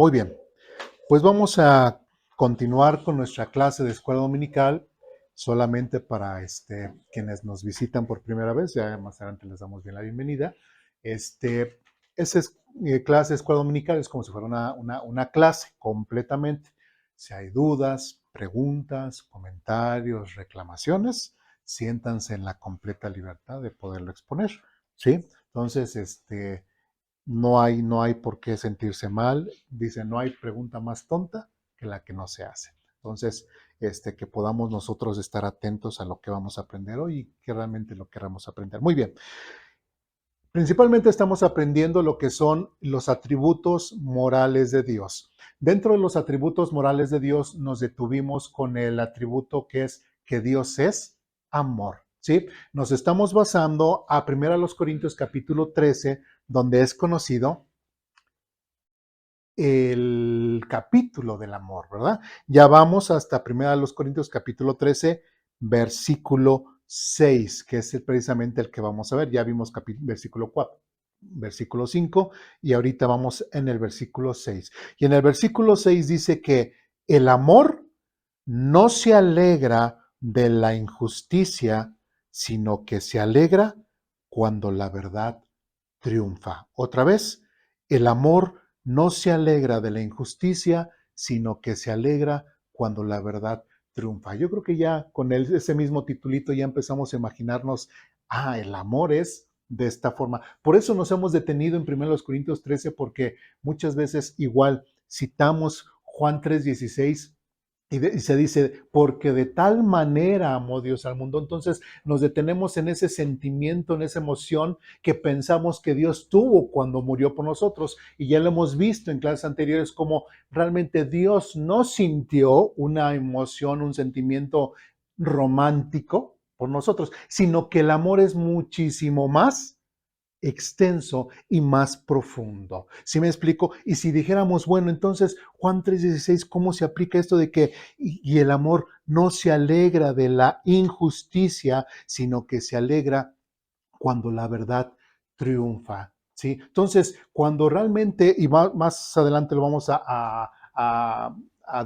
Muy bien, pues vamos a continuar con nuestra clase de escuela dominical, solamente para quienes nos visitan por primera vez, ya más adelante les damos bien la bienvenida. Este, esa clase de escuela dominical es como si fuera una clase completamente. Si hay dudas, preguntas, comentarios, reclamaciones, siéntanse en la completa libertad de poderlo exponer, ¿sí? Entonces, no hay por qué sentirse mal. Dice, no hay pregunta más tonta que la que no se hace. Entonces, que podamos nosotros estar atentos a lo que vamos a aprender hoy y que realmente lo queramos aprender. Muy bien. Principalmente estamos aprendiendo lo que son los atributos morales de Dios. Dentro de los atributos morales de Dios nos detuvimos con el atributo que es que Dios es amor, ¿sí? Nos estamos basando a 1 Corintios capítulo 13, donde es conocido el capítulo del amor, ¿verdad? Ya vamos hasta 1 Corintios capítulo 13, versículo 6, que es precisamente el que vamos a ver. Ya vimos versículo 4, versículo 5 y ahorita vamos en el versículo 6. Y en el versículo 6 dice que el amor no se alegra de la injusticia, sino que se alegra cuando la verdad triunfa. Otra vez, el amor no se alegra de la injusticia, sino que se alegra cuando la verdad triunfa. Yo creo que ya con ese mismo titulito ya empezamos a imaginarnos, el amor es de esta forma. Por eso nos hemos detenido en 1 Corintios 13, porque muchas veces igual citamos Juan 3:16 y se dice, porque de tal manera amó Dios al mundo. Entonces nos detenemos en ese sentimiento, en esa emoción que pensamos que Dios tuvo cuando murió por nosotros. Y ya lo hemos visto en clases anteriores como realmente Dios no sintió una emoción, un sentimiento romántico por nosotros, sino que el amor es muchísimo más extenso y más profundo. ¿Sí me explico? Y si dijéramos, bueno, entonces Juan 3:16, ¿cómo se aplica esto de que y el amor no se alegra de la injusticia, sino que se alegra cuando la verdad triunfa? ¿Sí? Entonces, cuando realmente, y más adelante lo vamos a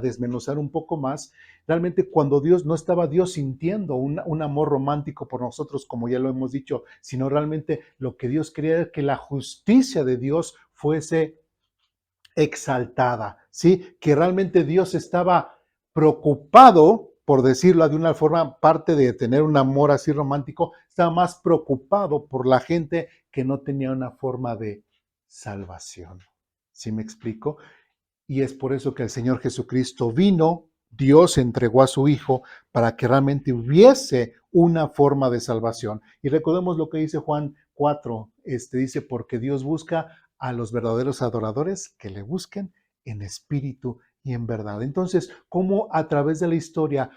desmenuzar un poco más, realmente cuando Dios no estaba Dios sintiendo un amor romántico por nosotros, como ya lo hemos dicho, sino realmente lo que Dios quería era que la justicia de Dios fuese exaltada, ¿sí? Que realmente Dios estaba preocupado, por decirlo de una forma, parte de tener un amor así romántico, estaba más preocupado por la gente que no tenía una forma de salvación. ¿Sí me explico? Y es por eso que el Señor Jesucristo vino, Dios entregó a su Hijo para que realmente hubiese una forma de salvación. Y recordemos lo que dice Juan 4, dice, porque Dios busca a los verdaderos adoradores que le busquen en espíritu y en verdad. Entonces, ¿cómo a través de la historia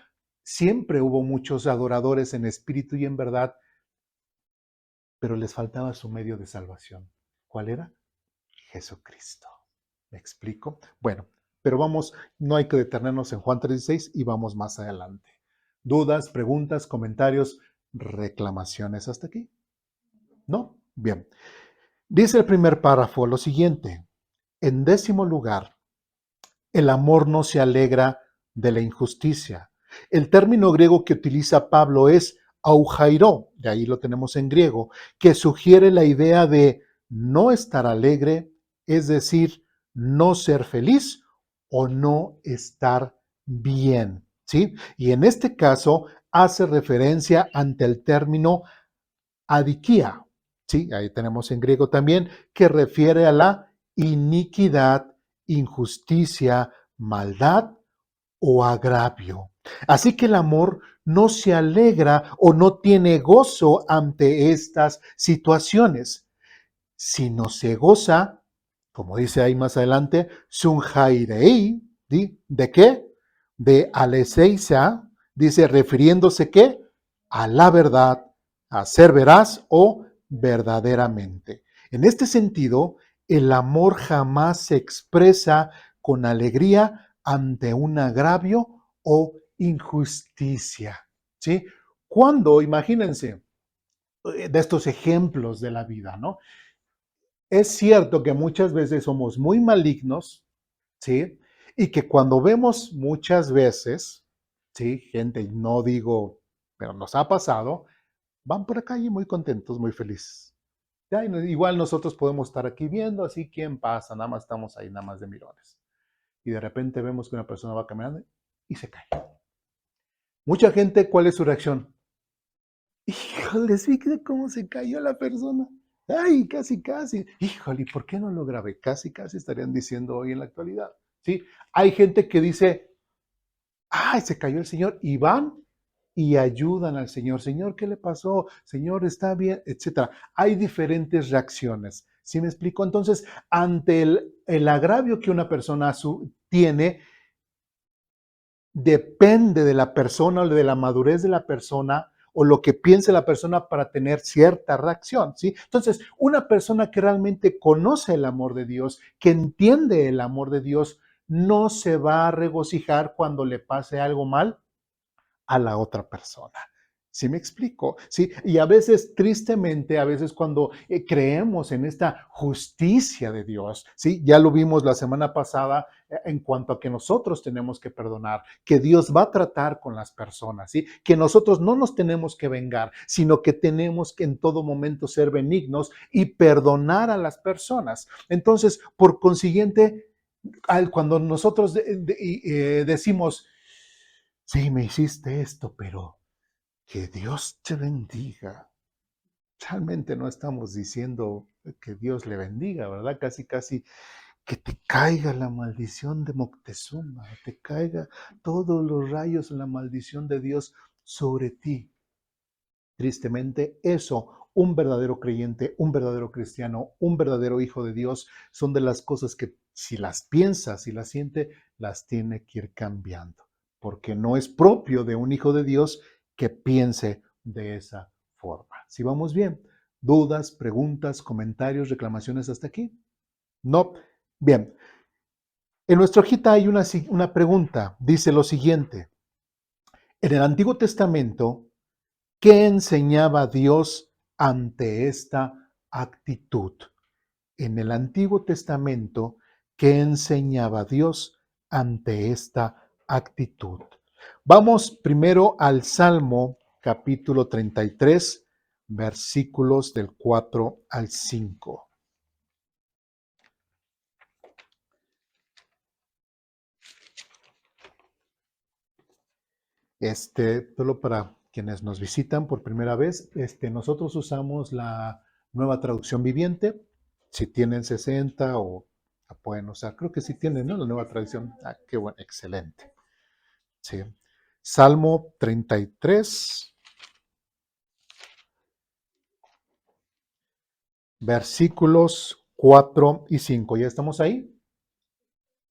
siempre hubo muchos adoradores en espíritu y en verdad, pero les faltaba su medio de salvación? ¿Cuál era? Jesucristo. ¿Me explico? Bueno, pero vamos, no hay que detenernos en Juan 3:16 y vamos más adelante. ¿Dudas, preguntas, comentarios, reclamaciones hasta aquí? ¿No? Bien. Dice el primer párrafo lo siguiente. En 10º lugar, el amor no se alegra de la injusticia. El término griego que utiliza Pablo es aujairó, de ahí lo tenemos en griego, que sugiere la idea de no estar alegre, es decir, no ser feliz o no estar bien, ¿sí? Y en este caso hace referencia ante el término adikia, ¿sí? Ahí tenemos en griego también, que refiere a la iniquidad, injusticia, maldad o agravio. Así que el amor no se alegra o no tiene gozo ante estas situaciones, sino se goza, como dice ahí más adelante, sunjairei, ¿de qué? De aleseisa, dice, refiriéndose ¿qué? A la verdad, a ser veraz o verdaderamente. En este sentido, el amor jamás se expresa con alegría ante un agravio o injusticia, ¿sí? Cuando, imagínense, de estos ejemplos de la vida, ¿no? Es cierto que muchas veces somos muy malignos, ¿sí? Y que cuando vemos muchas veces, ¿sí? Gente, no digo, pero nos ha pasado, van por la calle muy contentos, muy felices. Ya, igual nosotros podemos estar aquí viendo así quién pasa, nada más estamos ahí, nada más de mirones. Y de repente vemos que una persona va caminando y se cae. Mucha gente, ¿cuál es su reacción? Híjoles, fíjate cómo se cayó la persona. Ay, casi, casi. Híjole, ¿por qué no lo grabé? Casi, casi estarían diciendo hoy en la actualidad. ¿Sí? Hay gente que dice, ay, se cayó el señor, y van y ayudan al señor. Señor, ¿qué le pasó? Señor, ¿está bien? Etcétera. Hay diferentes reacciones. ¿Sí me explico? Entonces, ante el agravio que una persona tiene, depende de la persona o de la madurez de la persona o lo que piense la persona para tener cierta reacción, ¿sí? Entonces, una persona que realmente conoce el amor de Dios, que entiende el amor de Dios, no se va a regocijar cuando le pase algo mal a la otra persona. ¿Sí me explico? Sí, y a veces, tristemente, a veces cuando creemos en esta justicia de Dios, ¿sí? Ya lo vimos la semana pasada en cuanto a que nosotros tenemos que perdonar, que Dios va a tratar con las personas, ¿sí? Que nosotros no nos tenemos que vengar, sino que tenemos que en todo momento ser benignos y perdonar a las personas. Entonces, por consiguiente, cuando nosotros decimos, sí, me hiciste esto, pero que Dios te bendiga. Realmente no estamos diciendo que Dios le bendiga, ¿verdad? Casi, casi que te caiga la maldición de Moctezuma, te caiga todos los rayos en la maldición de Dios sobre ti. Tristemente, eso, un verdadero creyente, un verdadero cristiano, un verdadero hijo de Dios, son de las cosas que si las piensa, si las siente, las tiene que ir cambiando, porque no es propio de un hijo de Dios que piense de esa forma. Si vamos bien, dudas, preguntas, comentarios, reclamaciones hasta aquí. No. Bien, en nuestra hojita hay una pregunta. Dice lo siguiente. En el Antiguo Testamento, ¿qué enseñaba Dios ante esta actitud? En el Antiguo Testamento, ¿qué enseñaba Dios ante esta actitud? Vamos primero al Salmo capítulo 33, versículos del 4 al 5. Solo para quienes nos visitan por primera vez, nosotros usamos la nueva traducción viviente. Si tienen 60 o la pueden usar, creo que sí tienen, ¿no? La nueva traducción. Ah, qué bueno, excelente. Sí. Salmo 33, versículos 4 y 5. ¿Ya estamos ahí?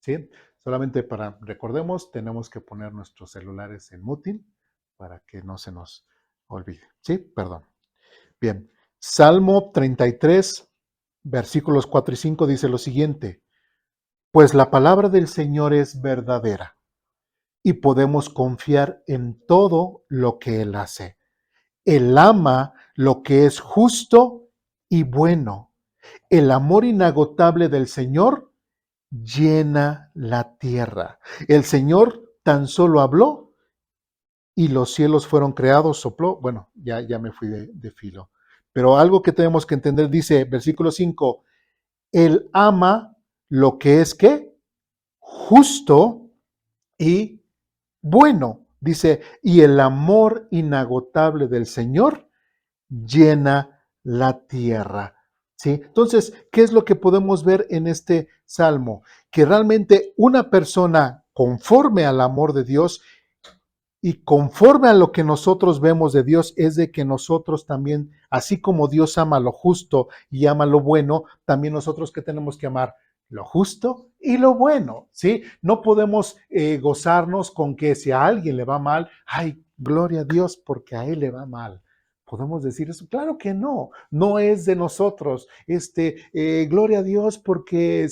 Sí. Solamente para, recordemos, tenemos que poner nuestros celulares en muting para que no se nos olvide. Sí, perdón. Bien, Salmo 33, versículos 4 y 5 dice lo siguiente, pues la palabra del Señor es verdadera y podemos confiar en todo lo que Él hace. Él ama lo que es justo y bueno. El amor inagotable del Señor llena la tierra. El Señor tan solo habló y los cielos fueron creados, sopló. Bueno, ya me fui de filo. Pero algo que tenemos que entender, dice versículo 5, Él ama lo que es ¿qué? Justo y bueno. Dice, y el amor inagotable del Señor llena la tierra. ¿Sí? Entonces, ¿qué es lo que podemos ver en este salmo? Que realmente una persona conforme al amor de Dios y conforme a lo que nosotros vemos de Dios es de que nosotros también, así como Dios ama lo justo y ama lo bueno, también nosotros que tenemos que amar lo justo y lo bueno, ¿sí? No podemos gozarnos con que si a alguien le va mal, ay, gloria a Dios porque a él le va mal. ¿Podemos decir eso? Claro que no, no es de nosotros. Gloria a Dios porque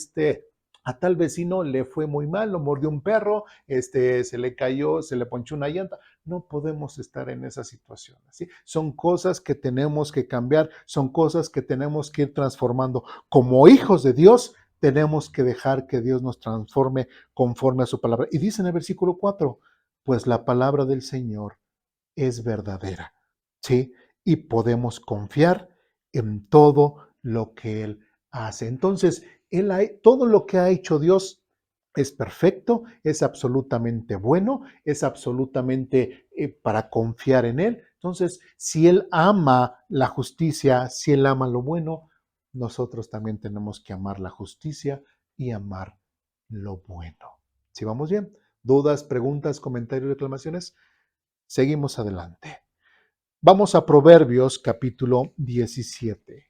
a tal vecino le fue muy mal, lo mordió un perro, se le cayó, se le ponchó una llanta. No podemos estar en esa situación. ¿Sí? Son cosas que tenemos que cambiar, son cosas que tenemos que ir transformando. Como hijos de Dios, tenemos que dejar que Dios nos transforme conforme a su palabra. Y dice en el versículo 4, pues la palabra del Señor es verdadera, ¿sí? Y podemos confiar en todo lo que Él hace. Entonces, todo lo que ha hecho Dios es perfecto, es absolutamente bueno, es absolutamente para confiar en Él. Entonces, si Él ama la justicia, si Él ama lo bueno, nosotros también tenemos que amar la justicia y amar lo bueno. ¿Sí vamos bien? ¿Dudas, preguntas, comentarios, reclamaciones? Seguimos adelante. Vamos a Proverbios capítulo 17.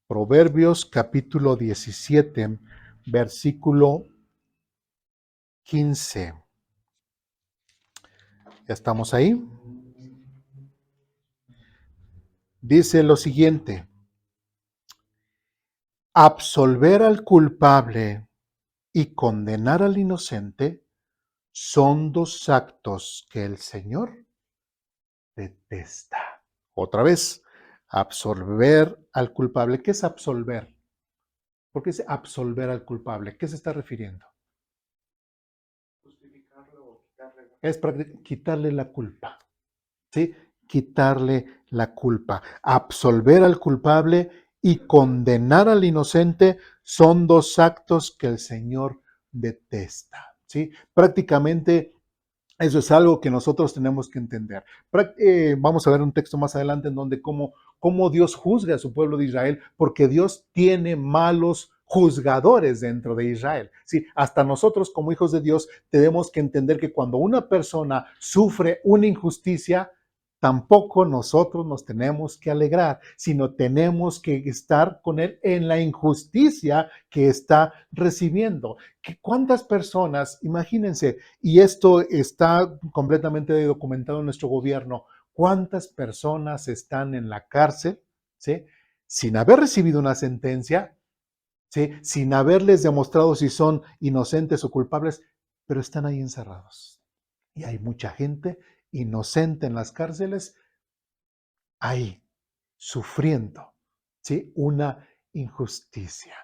Proverbios capítulo 17, versículo 15. ¿Ya estamos ahí? Dice lo siguiente: absolver al culpable y condenar al inocente son dos actos que el Señor detesta. Otra vez, absolver al culpable. ¿Qué es absolver? ¿Por qué es absolver al culpable? ¿Qué se está refiriendo? Es para quitarle la culpa, ¿sí? Quitarle la culpa. Absolver al culpable y condenar al inocente son dos actos que el Señor detesta, ¿sí? Prácticamente eso es algo que nosotros tenemos que entender. Vamos a ver un texto más adelante en donde cómo Dios juzga a su pueblo de Israel, porque Dios tiene malos juzgadores dentro de Israel. Sí, hasta nosotros como hijos de Dios tenemos que entender que cuando una persona sufre una injusticia, tampoco nosotros nos tenemos que alegrar, sino tenemos que estar con él en la injusticia que está recibiendo. ¿Cuántas personas, imagínense, y esto está completamente documentado en nuestro gobierno, cuántas personas están en la cárcel, ¿sí? Sin haber recibido una sentencia, ¿sí? Sin haberles demostrado si son inocentes o culpables, pero están ahí encerrados? Y hay mucha gente inocente en las cárceles ahí, sufriendo, ¿sí? Una injusticia.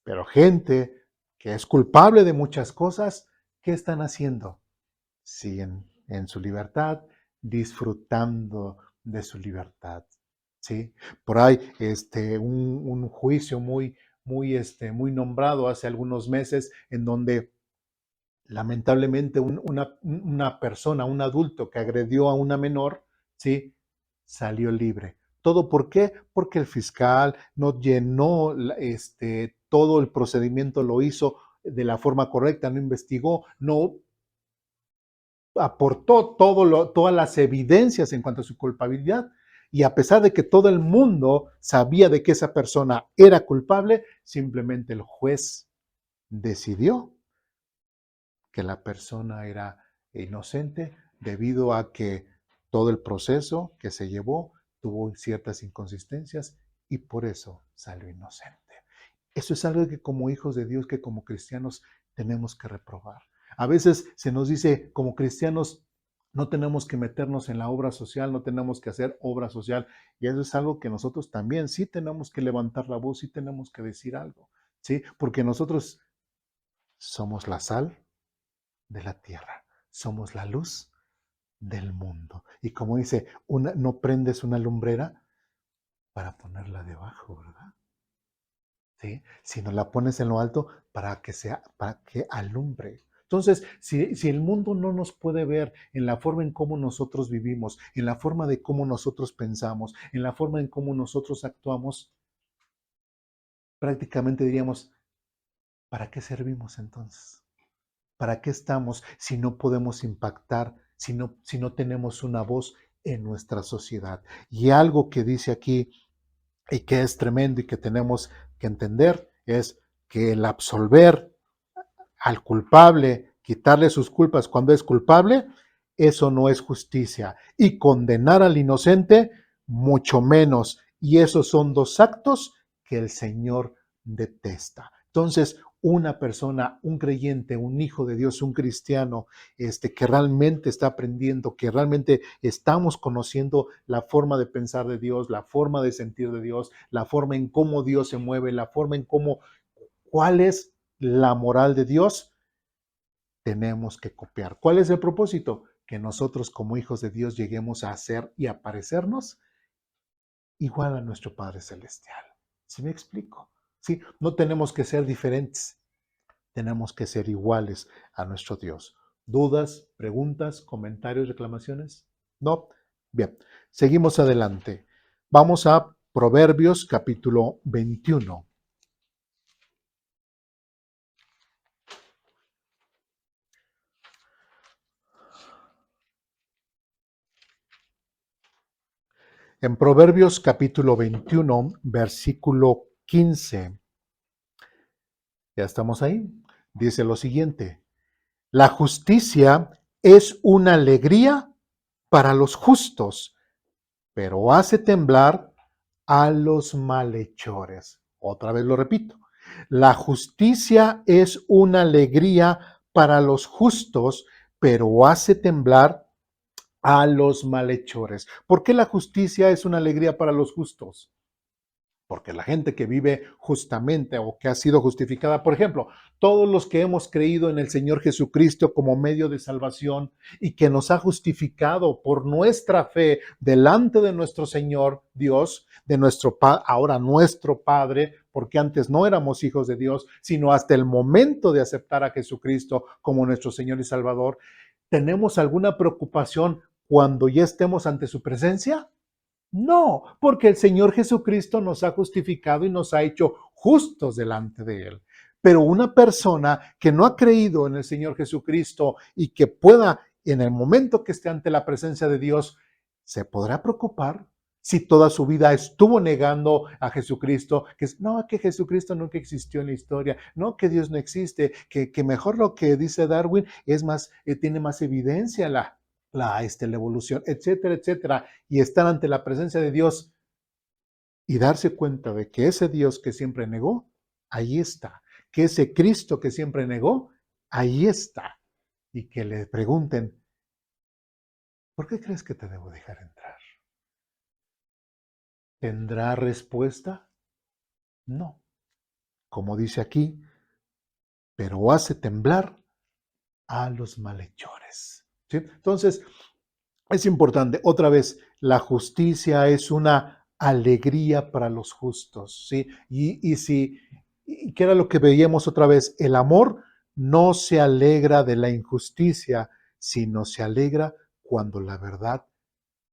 Pero gente que es culpable de muchas cosas, ¿qué están haciendo? Siguen en su libertad, disfrutando de su libertad, ¿sí? Por ahí, un juicio muy nombrado hace algunos meses, en donde lamentablemente una persona, un adulto que agredió a una menor, ¿sí? Salió libre. ¿Todo por qué? Porque el fiscal no llenó todo el procedimiento, lo hizo de la forma correcta, no investigó, no aportó todas las evidencias en cuanto a su culpabilidad. Y a pesar de que todo el mundo sabía de que esa persona era culpable, simplemente el juez decidió que la persona era inocente debido a que todo el proceso que se llevó tuvo ciertas inconsistencias y por eso salió inocente. Eso es algo que como hijos de Dios, que como cristianos tenemos que reprobar. A veces se nos dice como cristianos no tenemos que meternos en la obra social, no tenemos que hacer obra social, y eso es algo que nosotros también sí tenemos que levantar la voz, sí tenemos que decir algo, ¿sí? Porque nosotros somos la sal de la tierra. Somos la luz del mundo. Y como dice, no prendes una lumbrera para ponerla debajo, ¿verdad? ¿Sí? Sino la pones en lo alto para que alumbre. Entonces, si el mundo no nos puede ver en la forma en cómo nosotros vivimos, en la forma de cómo nosotros pensamos, en la forma en cómo nosotros actuamos, prácticamente diríamos, ¿para qué servimos entonces? ¿Para qué estamos si no podemos impactar, si no tenemos una voz en nuestra sociedad? Y algo que dice aquí y que es tremendo y que tenemos que entender es que el absolver al culpable, quitarle sus culpas cuando es culpable, eso no es justicia. Y condenar al inocente, mucho menos. Y esos son dos actos que el Señor detesta. Entonces, una persona, un creyente, un hijo de Dios, un cristiano, que realmente está aprendiendo, que realmente estamos conociendo la forma de pensar de Dios, la forma de sentir de Dios, la forma en cómo Dios se mueve, la forma en cómo, cuál es la moral de Dios, tenemos que copiar. ¿Cuál es el propósito? Que nosotros como hijos de Dios lleguemos a hacer y a parecernos igual a nuestro Padre Celestial. ¿Sí me explico? Sí, no tenemos que ser diferentes, tenemos que ser iguales a nuestro Dios. ¿Dudas, preguntas, comentarios, reclamaciones? No. Bien, seguimos adelante. Vamos a Proverbios capítulo 21. En Proverbios capítulo 21, versículo 15. Ya estamos ahí. Dice lo siguiente: la justicia es una alegría para los justos, pero hace temblar a los malhechores. Otra vez lo repito. La justicia es una alegría para los justos, pero hace temblar a los malhechores. ¿Por qué la justicia es una alegría para los justos? Porque la gente que vive justamente o que ha sido justificada, por ejemplo, todos los que hemos creído en el Señor Jesucristo como medio de salvación y que nos ha justificado por nuestra fe delante de nuestro Señor Dios, de nuestro ahora nuestro Padre, porque antes no éramos hijos de Dios, sino hasta el momento de aceptar a Jesucristo como nuestro Señor y Salvador, ¿tenemos alguna preocupación cuando ya estemos ante su presencia? No, porque el Señor Jesucristo nos ha justificado y nos ha hecho justos delante de Él. Pero una persona que no ha creído en el Señor Jesucristo y que pueda, en el momento que esté ante la presencia de Dios, se podrá preocupar si toda su vida estuvo negando a Jesucristo, que no, que Jesucristo nunca existió en la historia, no, que Dios no existe, que mejor lo que dice Darwin es más, tiene más evidencia la evolución, etcétera, etcétera, y estar ante la presencia de Dios y darse cuenta de que ese Dios que siempre negó, ahí está, que ese Cristo que siempre negó, ahí está, y que le pregunten, ¿por qué crees que te debo dejar entrar? ¿Tendrá respuesta? No, como dice aquí, pero hace temblar a los malhechores. ¿Sí? Entonces, es importante, otra vez, la justicia es una alegría para los justos, ¿sí? Y que era lo que veíamos otra vez, el amor no se alegra de la injusticia, sino se alegra cuando la verdad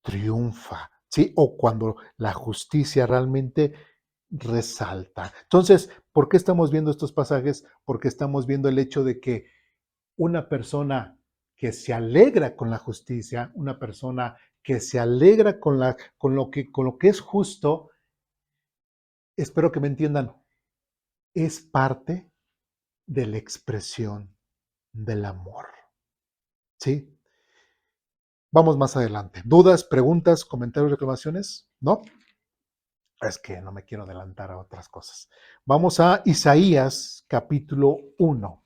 triunfa, ¿sí? O cuando la justicia realmente resalta. Entonces, ¿por qué estamos viendo estos pasajes? Porque estamos viendo el hecho de que una persona que se alegra con la justicia, una persona que se alegra con lo que es justo, espero que me entiendan, es parte de la expresión del amor. ¿Sí? Vamos más adelante. ¿Dudas, preguntas, comentarios, reclamaciones? ¿No? Es que no me quiero adelantar a otras cosas. Vamos a Isaías capítulo 1.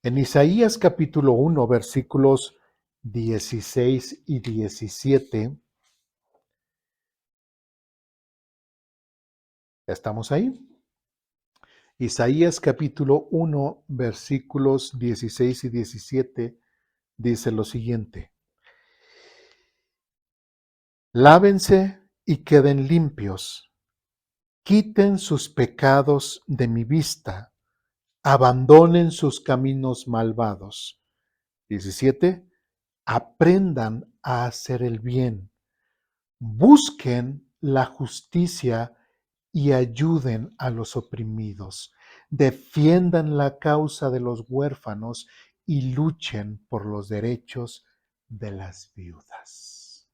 En Isaías capítulo 1, versículos 16 y 17, ¿ya estamos ahí? Isaías capítulo 1, versículos 16 y 17 dice lo siguiente: lávense y queden limpios, quiten sus pecados de mi vista, abandonen sus caminos malvados. 17, aprendan a hacer el bien, busquen la justicia y ayuden a los oprimidos, defiendan la causa de los huérfanos y luchen por los derechos de las viudas.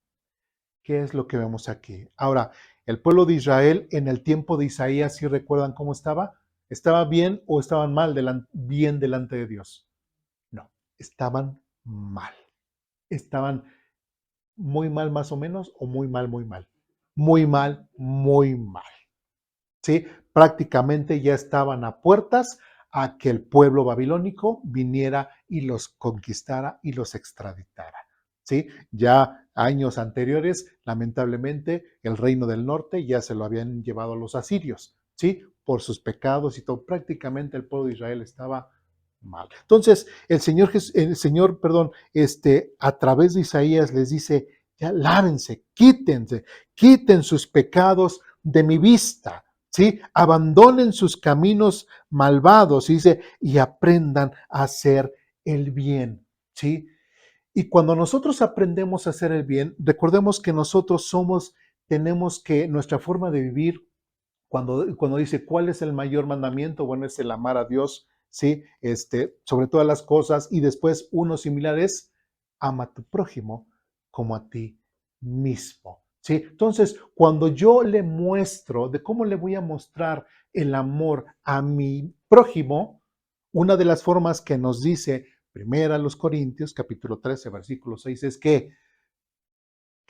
¿Qué es lo que vemos aquí? Ahora, el pueblo de Israel en el tiempo de Isaías, ¿sí recuerdan cómo estaba? ¿Estaba bien o estaban mal bien delante de Dios? No, estaban mal. estaban muy mal más o menos o muy mal, muy mal. Muy mal, muy mal. ¿Sí? Prácticamente ya estaban a puertas a que el pueblo babilónico viniera y los conquistara y los extraditara. ¿Sí? Ya años anteriores, lamentablemente, el reino del norte ya se lo habían llevado a los asirios, ¿sí? Por sus pecados y todo. Prácticamente el pueblo de Israel estaba mal. Entonces, perdón, a través de Isaías les dice, ya lávense, quítense, quiten sus pecados de mi vista, ¿sí? Abandonen sus caminos malvados, dice, y aprendan a hacer el bien, ¿sí? Y cuando nosotros aprendemos a hacer el bien, recordemos que nosotros tenemos que, nuestra forma de vivir, cuando dice, ¿cuál es el mayor mandamiento? Bueno, es el amar a Dios, ¿sí? Sobre todas las cosas, y después uno similar es, ama a tu prójimo como a ti mismo, ¿sí? Entonces, cuando yo le muestro, ¿de cómo le voy a mostrar el amor a mi prójimo? Una de las formas que nos dice Primera los Corintios, capítulo 13, versículo 6, es que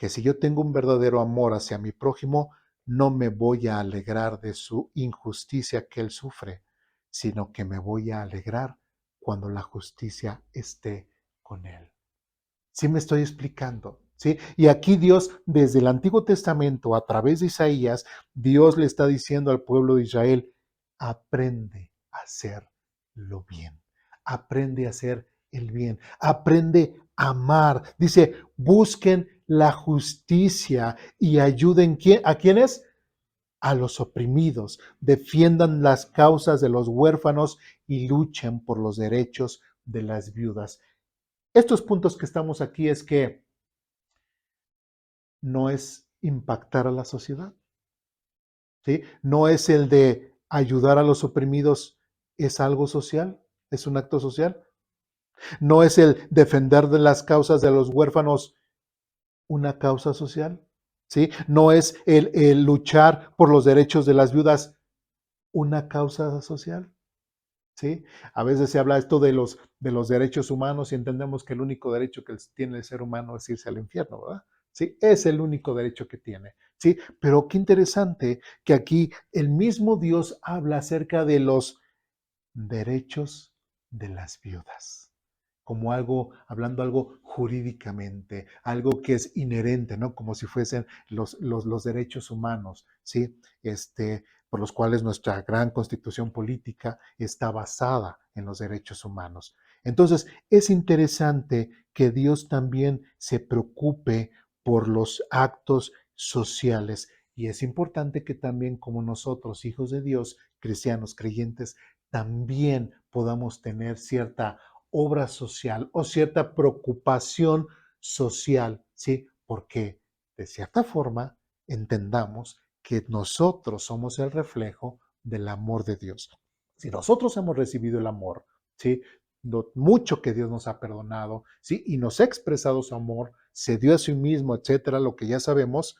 si yo tengo un verdadero amor hacia mi prójimo, no me voy a alegrar de su injusticia que él sufre, sino que me voy a alegrar cuando la justicia esté con él. ¿Sí me estoy explicando? ¿Sí? Y aquí Dios, desde el Antiguo Testamento, a través de Isaías, Dios le está diciendo al pueblo de Israel, aprende a hacer lo bien, aprende a hacer el bien, aprende a amar. Dice, busquen la justicia y ayuden ¿a quiénes? A los oprimidos, defiendan las causas de los huérfanos y luchen por los derechos de las viudas. Estos puntos que estamos aquí es que no es impactar a la sociedad, ¿sí? No es el de ayudar a los oprimidos, es algo social, es un acto social. No es el defender de las causas de los huérfanos, una causa social, ¿sí? No es el luchar por los derechos de las viudas, una causa social. ¿Sí? A veces se habla esto de los derechos humanos y entendemos que el único derecho que tiene el ser humano es irse al infierno, ¿verdad? Sí, es el único derecho que tiene, ¿sí? Pero qué interesante que aquí el mismo Dios habla acerca de los derechos de las viudas, como algo, hablando algo jurídicamente, algo que es inherente, ¿no? Como si fuesen los derechos humanos, ¿sí? Por los cuales nuestra gran constitución política está basada en los derechos humanos. Entonces, es interesante que Dios también se preocupe por los actos sociales y es importante que también como nosotros, hijos de Dios, cristianos, creyentes, también podamos tener cierta obra social o cierta preocupación social, ¿sí? Porque de cierta forma entendamos que nosotros somos el reflejo del amor de Dios. Si nosotros hemos recibido el amor, ¿sí? Lo mucho que Dios nos ha perdonado, ¿sí? Y nos ha expresado su amor, se dio a sí mismo, etcétera, lo que ya sabemos,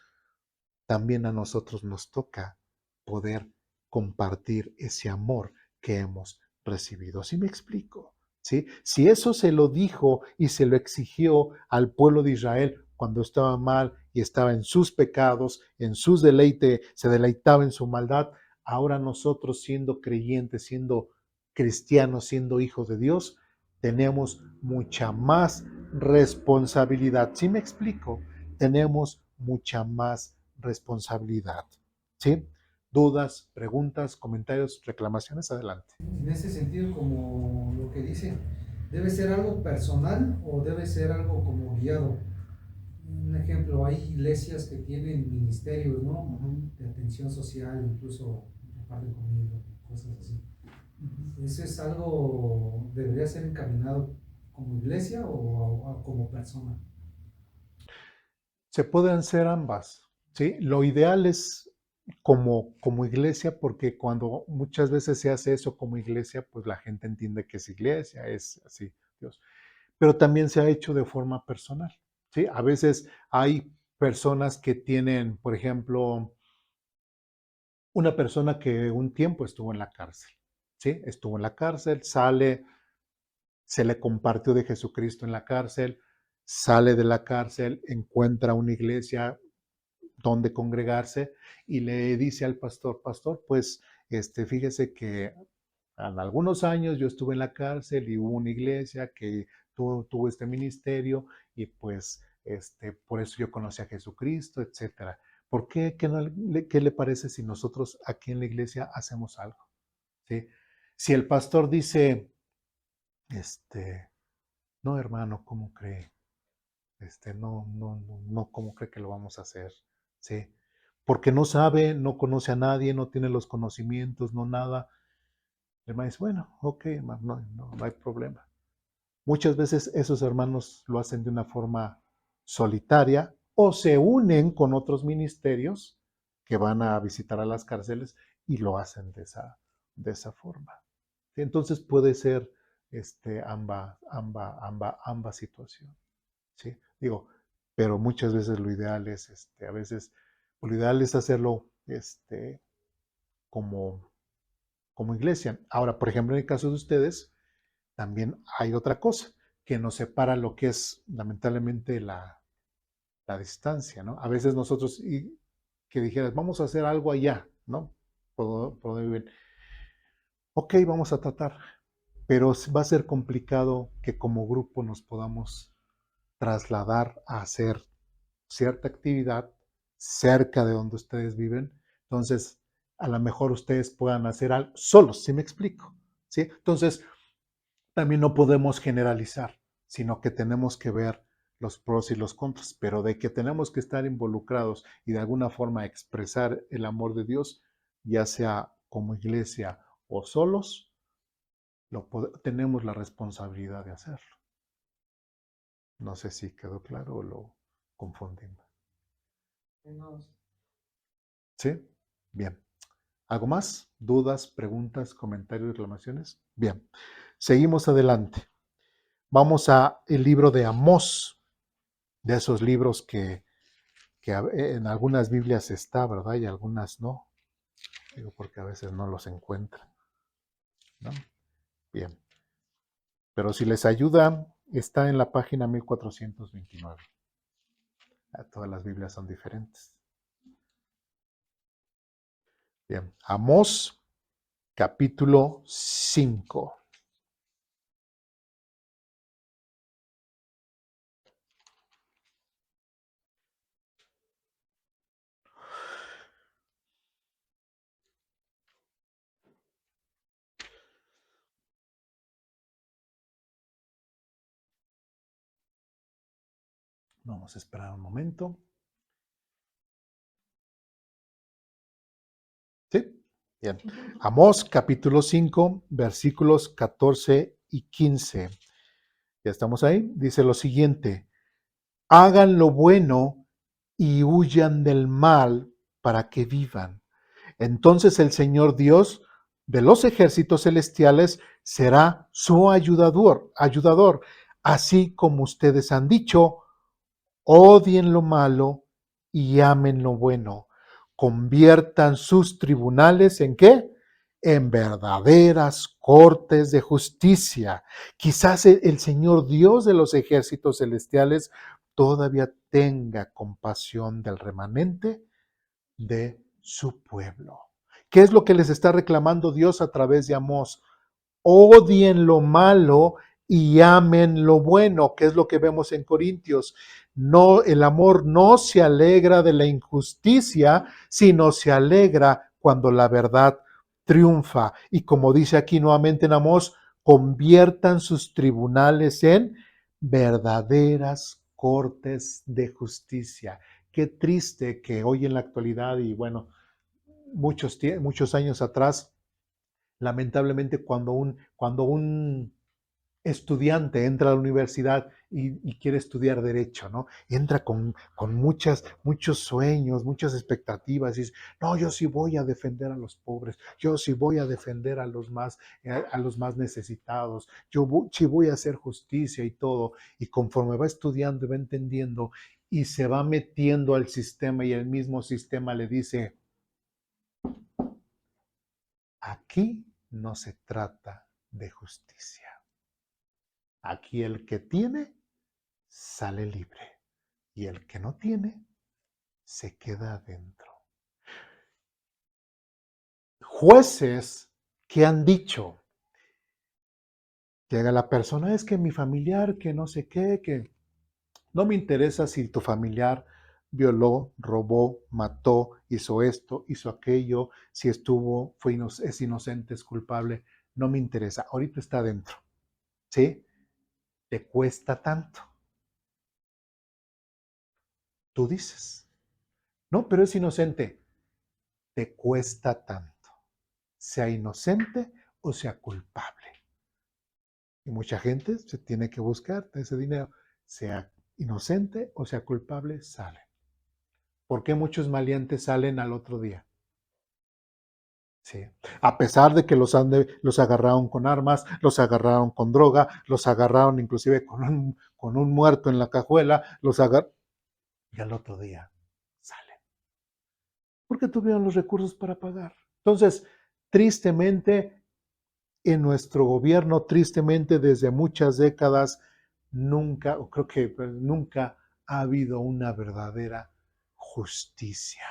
también a nosotros nos toca poder compartir ese amor que hemos recibido. ¿Sí me explico? ¿Sí? Si eso se lo dijo y se lo exigió al pueblo de Israel cuando estaba mal y estaba en sus pecados, en sus deleites, se deleitaba en su maldad, ahora nosotros siendo creyentes, siendo cristianos, siendo hijos de Dios, tenemos mucha más responsabilidad. ¿Sí me explico? Tenemos mucha más responsabilidad. ¿Sí? Dudas, preguntas, comentarios, reclamaciones, adelante. En ese sentido, como lo que dice, ¿debe ser algo personal o debe ser algo como guiado? Un ejemplo, hay iglesias que tienen ministerios, ¿no? De atención social, incluso reparten comida, cosas así. ¿Eso es algo, debería ser encaminado como iglesia o como persona? Se pueden hacer ambas, ¿sí? Lo ideal es como iglesia, porque cuando muchas veces se hace eso como iglesia, pues la gente entiende que es iglesia, es así, Dios. Pero también se ha hecho de forma personal, ¿sí? A veces hay personas que tienen, por ejemplo, una persona que un tiempo estuvo en la cárcel, ¿sí? Estuvo en la cárcel, sale, se le compartió de Jesucristo en la cárcel, sale de la cárcel, encuentra una iglesia donde congregarse y le dice al pastor, pastor, pues fíjese que en algunos años yo estuve en la cárcel y hubo una iglesia que tuvo este ministerio y pues por eso yo conocí a Jesucristo, etcétera. ¿Por qué? ¿Qué le parece si nosotros aquí en la iglesia hacemos algo? ¿Sí? Si el pastor dice, no hermano, ¿cómo cree? No, ¿cómo cree que lo vamos a hacer? ¿Sí? Porque no sabe, no conoce a nadie, no tiene los conocimientos, no nada. El hermano dice, bueno, ok, hermano, no hay problema. Muchas veces esos hermanos lo hacen de una forma solitaria o se unen con otros ministerios que van a visitar a las cárceles y lo hacen de esa forma. ¿Sí? Entonces puede ser ambas situaciones. ¿Sí? Digo, pero muchas veces lo ideal es, a veces, lo ideal es hacerlo como, como iglesia. Ahora, por ejemplo, en el caso de ustedes, también hay otra cosa que nos separa lo que es lamentablemente la distancia, ¿no? A veces nosotros, que dijeras, vamos a hacer algo allá, ¿no? Por donde viven. Ok, vamos a tratar, pero va a ser complicado que como grupo nos podamos trasladar a hacer cierta actividad cerca de donde ustedes viven. Entonces, a lo mejor ustedes puedan hacer algo solos, ¿sí me explico? ¿Sí? Entonces, también no podemos generalizar, sino que tenemos que ver los pros y los contras, pero de que tenemos que estar involucrados y de alguna forma expresar el amor de Dios, ya sea como iglesia o solos, tenemos la responsabilidad de hacerlo. No sé si quedó claro o lo confundimos. ¿Sí? Bien. ¿Algo más? ¿Dudas, preguntas, comentarios, reclamaciones? Bien. Seguimos adelante. Vamos a el libro de Amós, de esos libros que en algunas Biblias está, ¿verdad? Y algunas no. Digo, porque a veces no los encuentran, ¿no? Bien. Pero si les ayuda, está en la página 1429. Todas las Biblias son diferentes. Bien. Amós, capítulo 5. Vamos a esperar un momento. ¿Sí? Bien. Amós capítulo 5, versículos 14 y 15. Ya estamos ahí. Dice lo siguiente: hagan lo bueno y huyan del mal para que vivan. Entonces el Señor Dios de los ejércitos celestiales será su ayudador, así como ustedes han dicho. Odien lo malo y amen lo bueno. Conviertan sus tribunales ¿en qué? En verdaderas cortes de justicia. Quizás el Señor Dios de los ejércitos celestiales todavía tenga compasión del remanente de su pueblo. ¿Qué es lo que les está reclamando Dios a través de Amós? Odien lo malo y amen lo bueno, que es lo que vemos en Corintios. No, el amor no se alegra de la injusticia, sino se alegra cuando la verdad triunfa. Y como dice aquí nuevamente en Amós, conviertan sus tribunales en verdaderas cortes de justicia. Qué triste que hoy en la actualidad y bueno, muchos años atrás, lamentablemente cuando un estudiante entra a la universidad y quiere estudiar derecho, ¿no? Entra con muchos sueños, muchas expectativas, y dice, no, yo sí voy a defender a los pobres, yo sí voy a defender a los más necesitados, sí voy a hacer justicia y todo, y conforme va estudiando y va entendiendo y se va metiendo al sistema y el mismo sistema le dice, aquí no se trata de justicia. Aquí el que tiene sale libre. Y el que no tiene, se queda adentro. Jueces que han dicho, llega la persona, es que mi familiar, que no sé qué, que no me interesa si tu familiar violó, robó, mató, hizo esto, hizo aquello, si es inocente, es culpable, no me interesa. Ahorita está adentro, ¿sí? Te cuesta tanto. Tú dices, no, pero es inocente. Te cuesta tanto, sea inocente o sea culpable. Y mucha gente se tiene que buscar ese dinero, sea inocente o sea culpable, salen. ¿Por qué muchos maleantes salen al otro día? Sí. A pesar de que los agarraron con armas, los agarraron con droga, los agarraron inclusive con un muerto en la cajuela, y al otro día salen. Porque tuvieron los recursos para pagar. Entonces, tristemente, en nuestro gobierno, tristemente, desde muchas décadas, nunca, o creo que nunca ha habido una verdadera justicia.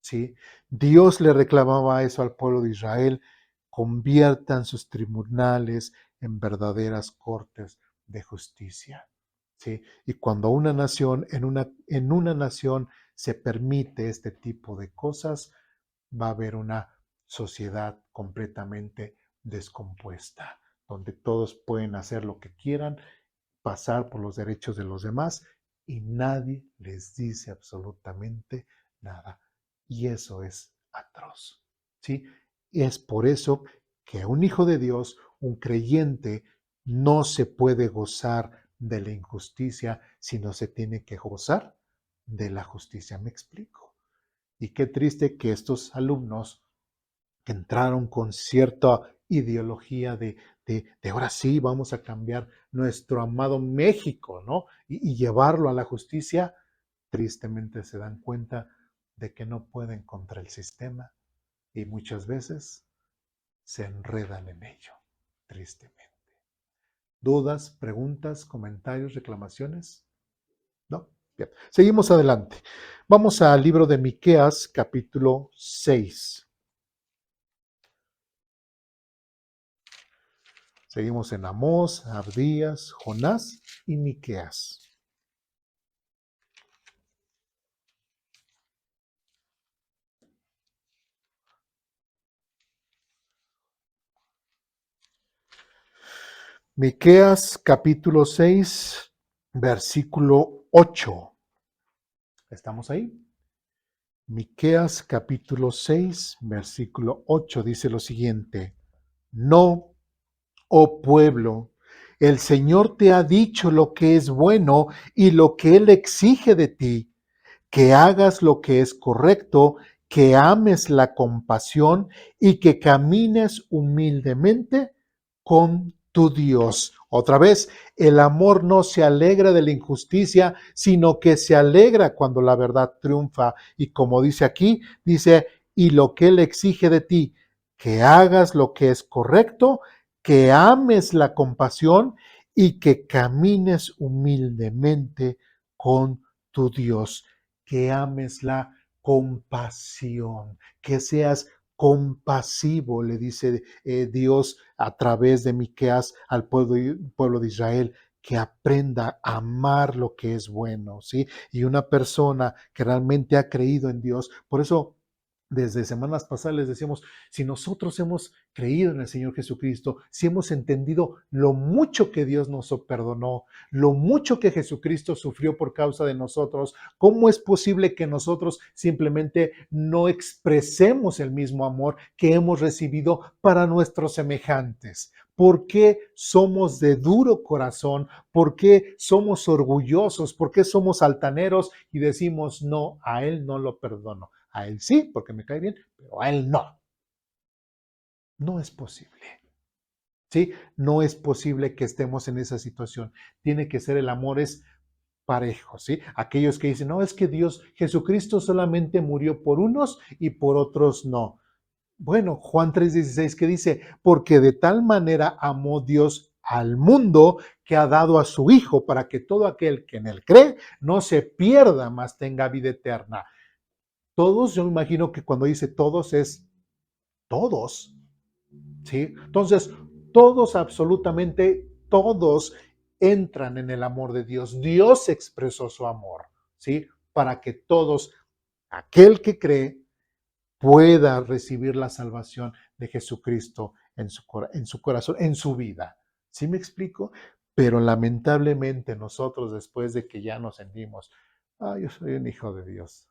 ¿Sí? Dios le reclamaba eso al pueblo de Israel, conviertan sus tribunales en verdaderas cortes de justicia. ¿Sí? Y cuando en una nación se permite este tipo de cosas, va a haber una sociedad completamente descompuesta, donde todos pueden hacer lo que quieran, pasar por los derechos de los demás y nadie les dice absolutamente nada. Y eso es atroz, ¿sí? Y es por eso que un hijo de Dios, un creyente, no se puede gozar de la injusticia, sino se tiene que gozar de la justicia. ¿Me explico? Y qué triste que estos alumnos que entraron con cierta ideología de ahora sí vamos a cambiar nuestro amado México, ¿no? Y llevarlo a la justicia, tristemente se dan cuenta de que no pueden contra el sistema y muchas veces se enredan en ello, tristemente. ¿Dudas, preguntas, comentarios, reclamaciones? ¿No? Bien, seguimos adelante. Vamos al libro de Miqueas, capítulo 6. Seguimos en Amós, Abdías, Jonás y Miqueas. Miqueas capítulo 6, versículo 8. ¿Estamos ahí? Miqueas capítulo 6, versículo 8 dice lo siguiente: No, oh pueblo, el Señor te ha dicho lo que es bueno y lo que Él exige de ti, que hagas lo que es correcto, que ames la compasión y que camines humildemente con tu Dios. Otra vez, el amor no se alegra de la injusticia, sino que se alegra cuando la verdad triunfa. Y como dice aquí, dice, y lo que Él exige de ti, que hagas lo que es correcto, que ames la compasión y que camines humildemente con tu Dios, que ames la compasión, que seas compasivo, le dice Dios a través de Miqueas al pueblo de Israel, que aprenda a amar lo que es bueno, ¿sí? Y una persona que realmente ha creído en Dios, por eso desde semanas pasadas les decíamos, si nosotros hemos creído en el Señor Jesucristo, si hemos entendido lo mucho que Dios nos perdonó, lo mucho que Jesucristo sufrió por causa de nosotros, ¿cómo es posible que nosotros simplemente no expresemos el mismo amor que hemos recibido para nuestros semejantes? ¿Por qué somos de duro corazón? ¿Por qué somos orgullosos? ¿Por qué somos altaneros y decimos, no, a Él no lo perdono? A Él sí, porque me cae bien, pero a Él no. No es posible. ¿Sí? No es posible que estemos en esa situación. Tiene que ser el amor es parejo, ¿sí? Aquellos que dicen, no, es que Dios, Jesucristo solamente murió por unos y por otros no. Bueno, Juan 3:16 que dice, porque de tal manera amó Dios al mundo que ha dado a su Hijo para que todo aquel que en él cree no se pierda, mas tenga vida eterna. Todos, yo me imagino que cuando dice todos es todos, ¿sí? Entonces, todos, absolutamente todos entran en el amor de Dios. Dios expresó su amor, ¿sí? Para que todos, aquel que cree, pueda recibir la salvación de Jesucristo en su corazón, en su vida. ¿Sí me explico? Pero lamentablemente nosotros, después de que ya nos sentimos, yo soy un hijo de Dios,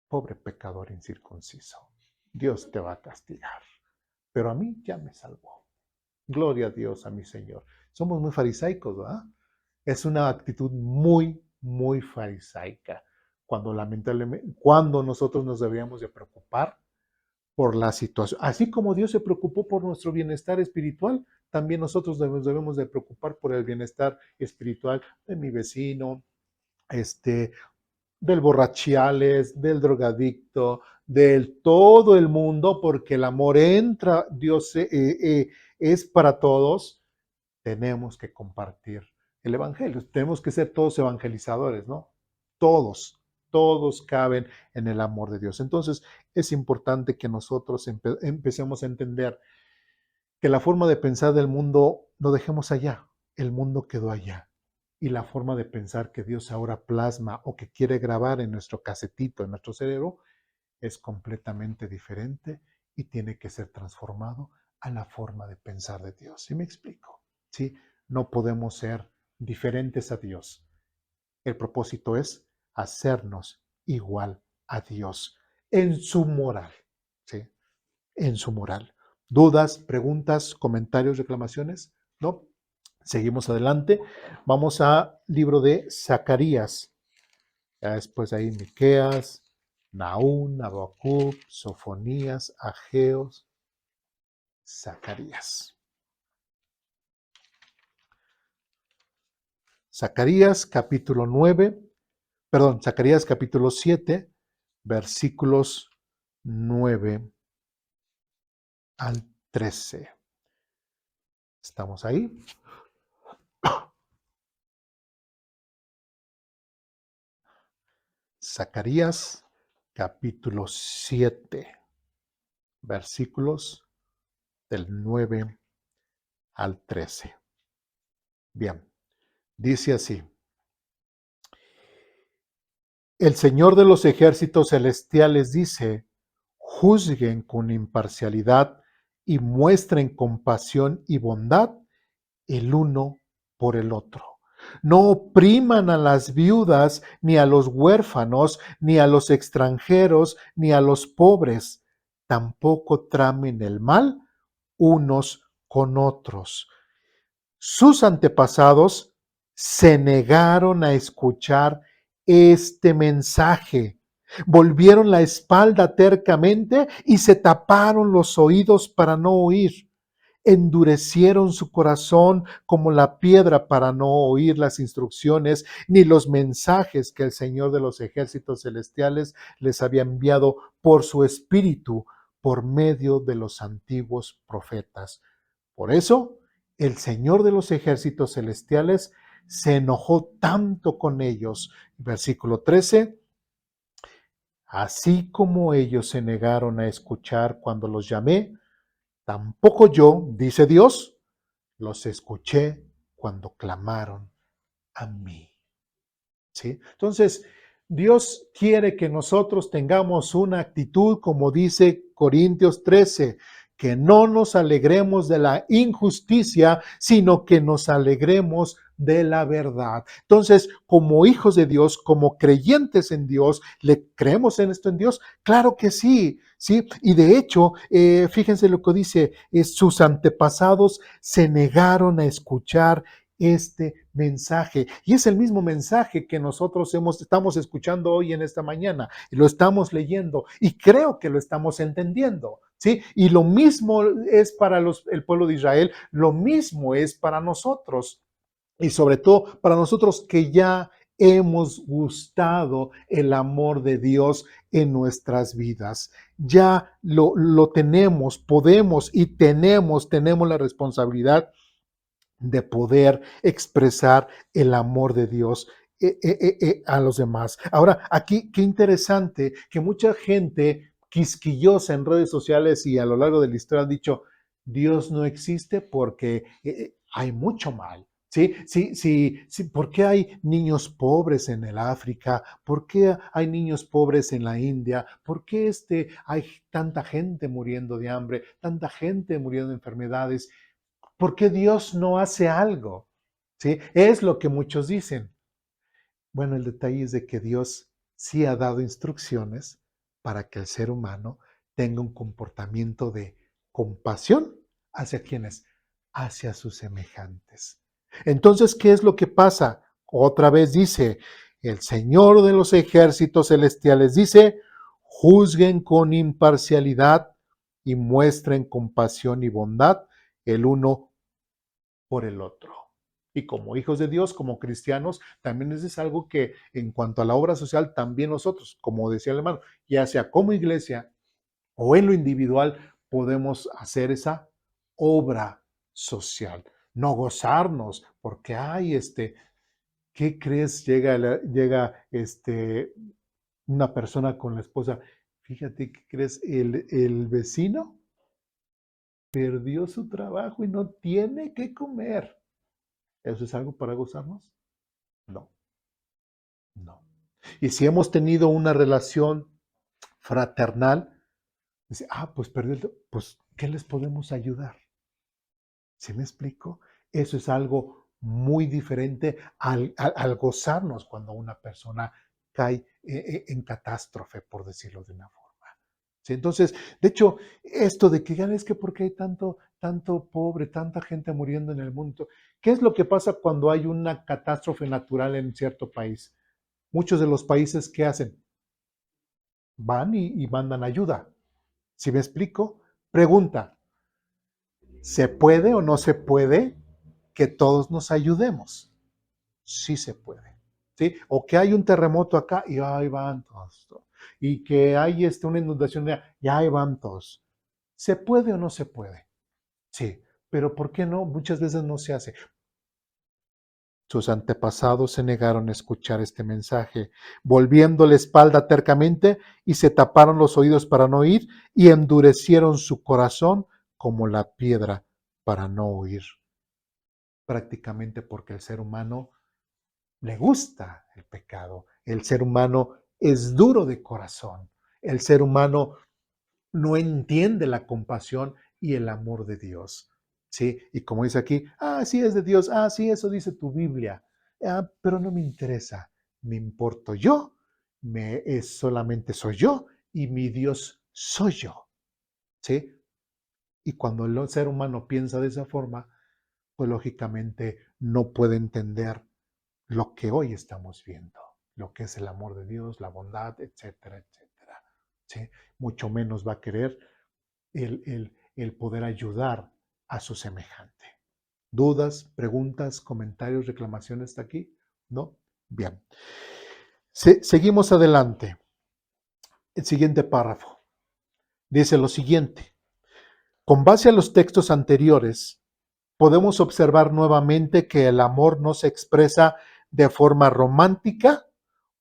pobre pecador incircunciso, Dios te va a castigar, pero a mí ya me salvó. Gloria a Dios, a mi Señor. Somos muy farisaicos, ¿verdad? Es una actitud muy, muy farisaica. Cuando lamentablemente, cuando nosotros nos deberíamos de preocupar por la situación, así como Dios se preocupó por nuestro bienestar espiritual, también nosotros debemos de preocupar por el bienestar espiritual de mi vecino, del borrachiales, del drogadicto, del todo el mundo, porque el amor entra, Dios es para todos. Tenemos que compartir el evangelio, tenemos que ser todos evangelizadores, ¿no? Todos caben en el amor de Dios. Entonces, es importante que nosotros empecemos a entender que la forma de pensar del mundo lo dejemos allá, el mundo quedó allá. Y la forma de pensar que Dios ahora plasma o que quiere grabar en nuestro casetito, en nuestro cerebro, es completamente diferente y tiene que ser transformado a la forma de pensar de Dios. ¿Sí me explico? ¿Sí? No podemos ser diferentes a Dios. El propósito es hacernos igual a Dios en su moral. ¿Sí? En su moral. ¿Dudas, preguntas, comentarios, reclamaciones? ¿No? Seguimos adelante. Vamos al libro de Zacarías. Ya después ahí Miqueas, Nahum, Habacuc, Sofonías, Ageos, Zacarías. Zacarías capítulo 9, perdón, Zacarías capítulo 7, versículos 9 al 13. ¿Estamos ahí? Zacarías capítulo 7, versículos del 9 al 13. Bien, dice así: el Señor de los ejércitos celestiales dice: juzguen con imparcialidad y muestren compasión y bondad el uno por el otro. No opriman a las viudas, ni a los huérfanos, ni a los extranjeros, ni a los pobres. Tampoco tramen el mal unos con otros. Sus antepasados se negaron a escuchar este mensaje. Volvieron la espalda tercamente y se taparon los oídos para no oír. Endurecieron su corazón como la piedra para no oír las instrucciones ni los mensajes que el Señor de los ejércitos celestiales les había enviado por su espíritu por medio de los antiguos profetas. Por eso, el Señor de los ejércitos celestiales se enojó tanto con ellos. Versículo 13. Así como ellos se negaron a escuchar cuando los llamé, tampoco yo, dice Dios, los escuché cuando clamaron a mí. ¿Sí? Entonces, Dios quiere que nosotros tengamos una actitud, como dice Corintios 13, que no nos alegremos de la injusticia, sino que nos alegremos de la verdad. Entonces, como hijos de Dios, como creyentes en Dios, ¿le creemos en esto en Dios? Claro que sí, sí. Y de hecho, fíjense lo que dice, sus antepasados se negaron a escuchar este mensaje. Y es el mismo mensaje que nosotros estamos escuchando hoy en esta mañana. Y lo estamos leyendo y creo que lo estamos entendiendo. ¿Sí? Y lo mismo es para el pueblo de Israel, lo mismo es para nosotros. Y sobre todo para nosotros que ya hemos gustado el amor de Dios en nuestras vidas. Ya lo tenemos, podemos y tenemos la responsabilidad de poder expresar el amor de Dios a los demás. Ahora, aquí, qué interesante que mucha gente quisquillosa en redes sociales y a lo largo de la historia ha dicho, Dios no existe porque hay mucho mal. ¿Sí? Sí, sí, sí. ¿Por qué hay niños pobres en el África? ¿Por qué hay niños pobres en la India? ¿Por qué hay tanta gente muriendo de hambre, tanta gente muriendo de enfermedades? ¿Por qué Dios no hace algo? ¿Sí? Es lo que muchos dicen. Bueno, el detalle es de que Dios sí ha dado instrucciones para que el ser humano tenga un comportamiento de compasión hacia quienes, hacia sus semejantes. Entonces, ¿qué es lo que pasa? Otra vez dice, el Señor de los ejércitos celestiales dice, juzguen con imparcialidad y muestren compasión y bondad el uno por el otro. Y como hijos de Dios, como cristianos, también eso es algo que en cuanto a la obra social, también nosotros, como decía el hermano, ya sea como iglesia o en lo individual, podemos hacer esa obra social. No gozarnos, porque hay ¿qué crees? Llega una persona con la esposa. Fíjate, ¿qué crees? El vecino perdió su trabajo y no tiene que comer. ¿Eso es algo para gozarnos? No, no. Y si hemos tenido una relación fraternal, dice, pues perdió, pues, ¿qué les podemos ayudar? ¿Sí me explico? Eso es algo muy diferente al gozarnos cuando una persona cae en catástrofe, por decirlo de una forma. ¿Sí? Entonces, de hecho, esto de que ya es que porque hay tanto pobre, tanta gente muriendo en el mundo, ¿qué es lo que pasa cuando hay una catástrofe natural en cierto país? Muchos de los países, ¿qué hacen? Van y mandan ayuda. ¿Sí me explico? Pregunta, ¿se puede o no se puede que todos nos ayudemos? Sí se puede. ¿Sí? O que hay un terremoto acá y ahí van todos. Y que hay una inundación y ahí van todos. ¿Se puede o no se puede? Sí, pero ¿por qué no? Muchas veces no se hace. Sus antepasados se negaron a escuchar este mensaje, volviendo la espalda tercamente y se taparon los oídos para no oír y endurecieron su corazón como la piedra para no oír. Prácticamente porque el ser humano le gusta el pecado, el ser humano es duro de corazón, el ser humano no entiende la compasión y el amor de Dios. ¿Sí? Y como dice aquí, sí es de Dios, sí, eso dice tu Biblia, pero no me interesa, me importo yo, solamente soy yo y mi Dios soy yo. ¿Sí? Y cuando el ser humano piensa de esa forma, pues lógicamente no puede entender lo que hoy estamos viendo, lo que es el amor de Dios, la bondad, etcétera, etcétera. ¿Sí? Mucho menos va a querer el poder ayudar a su semejante. ¿Dudas, preguntas, comentarios, reclamaciones hasta aquí? ¿No? Bien. Seguimos adelante. El siguiente párrafo dice lo siguiente. Con base a los textos anteriores, podemos observar nuevamente que el amor no se expresa de forma romántica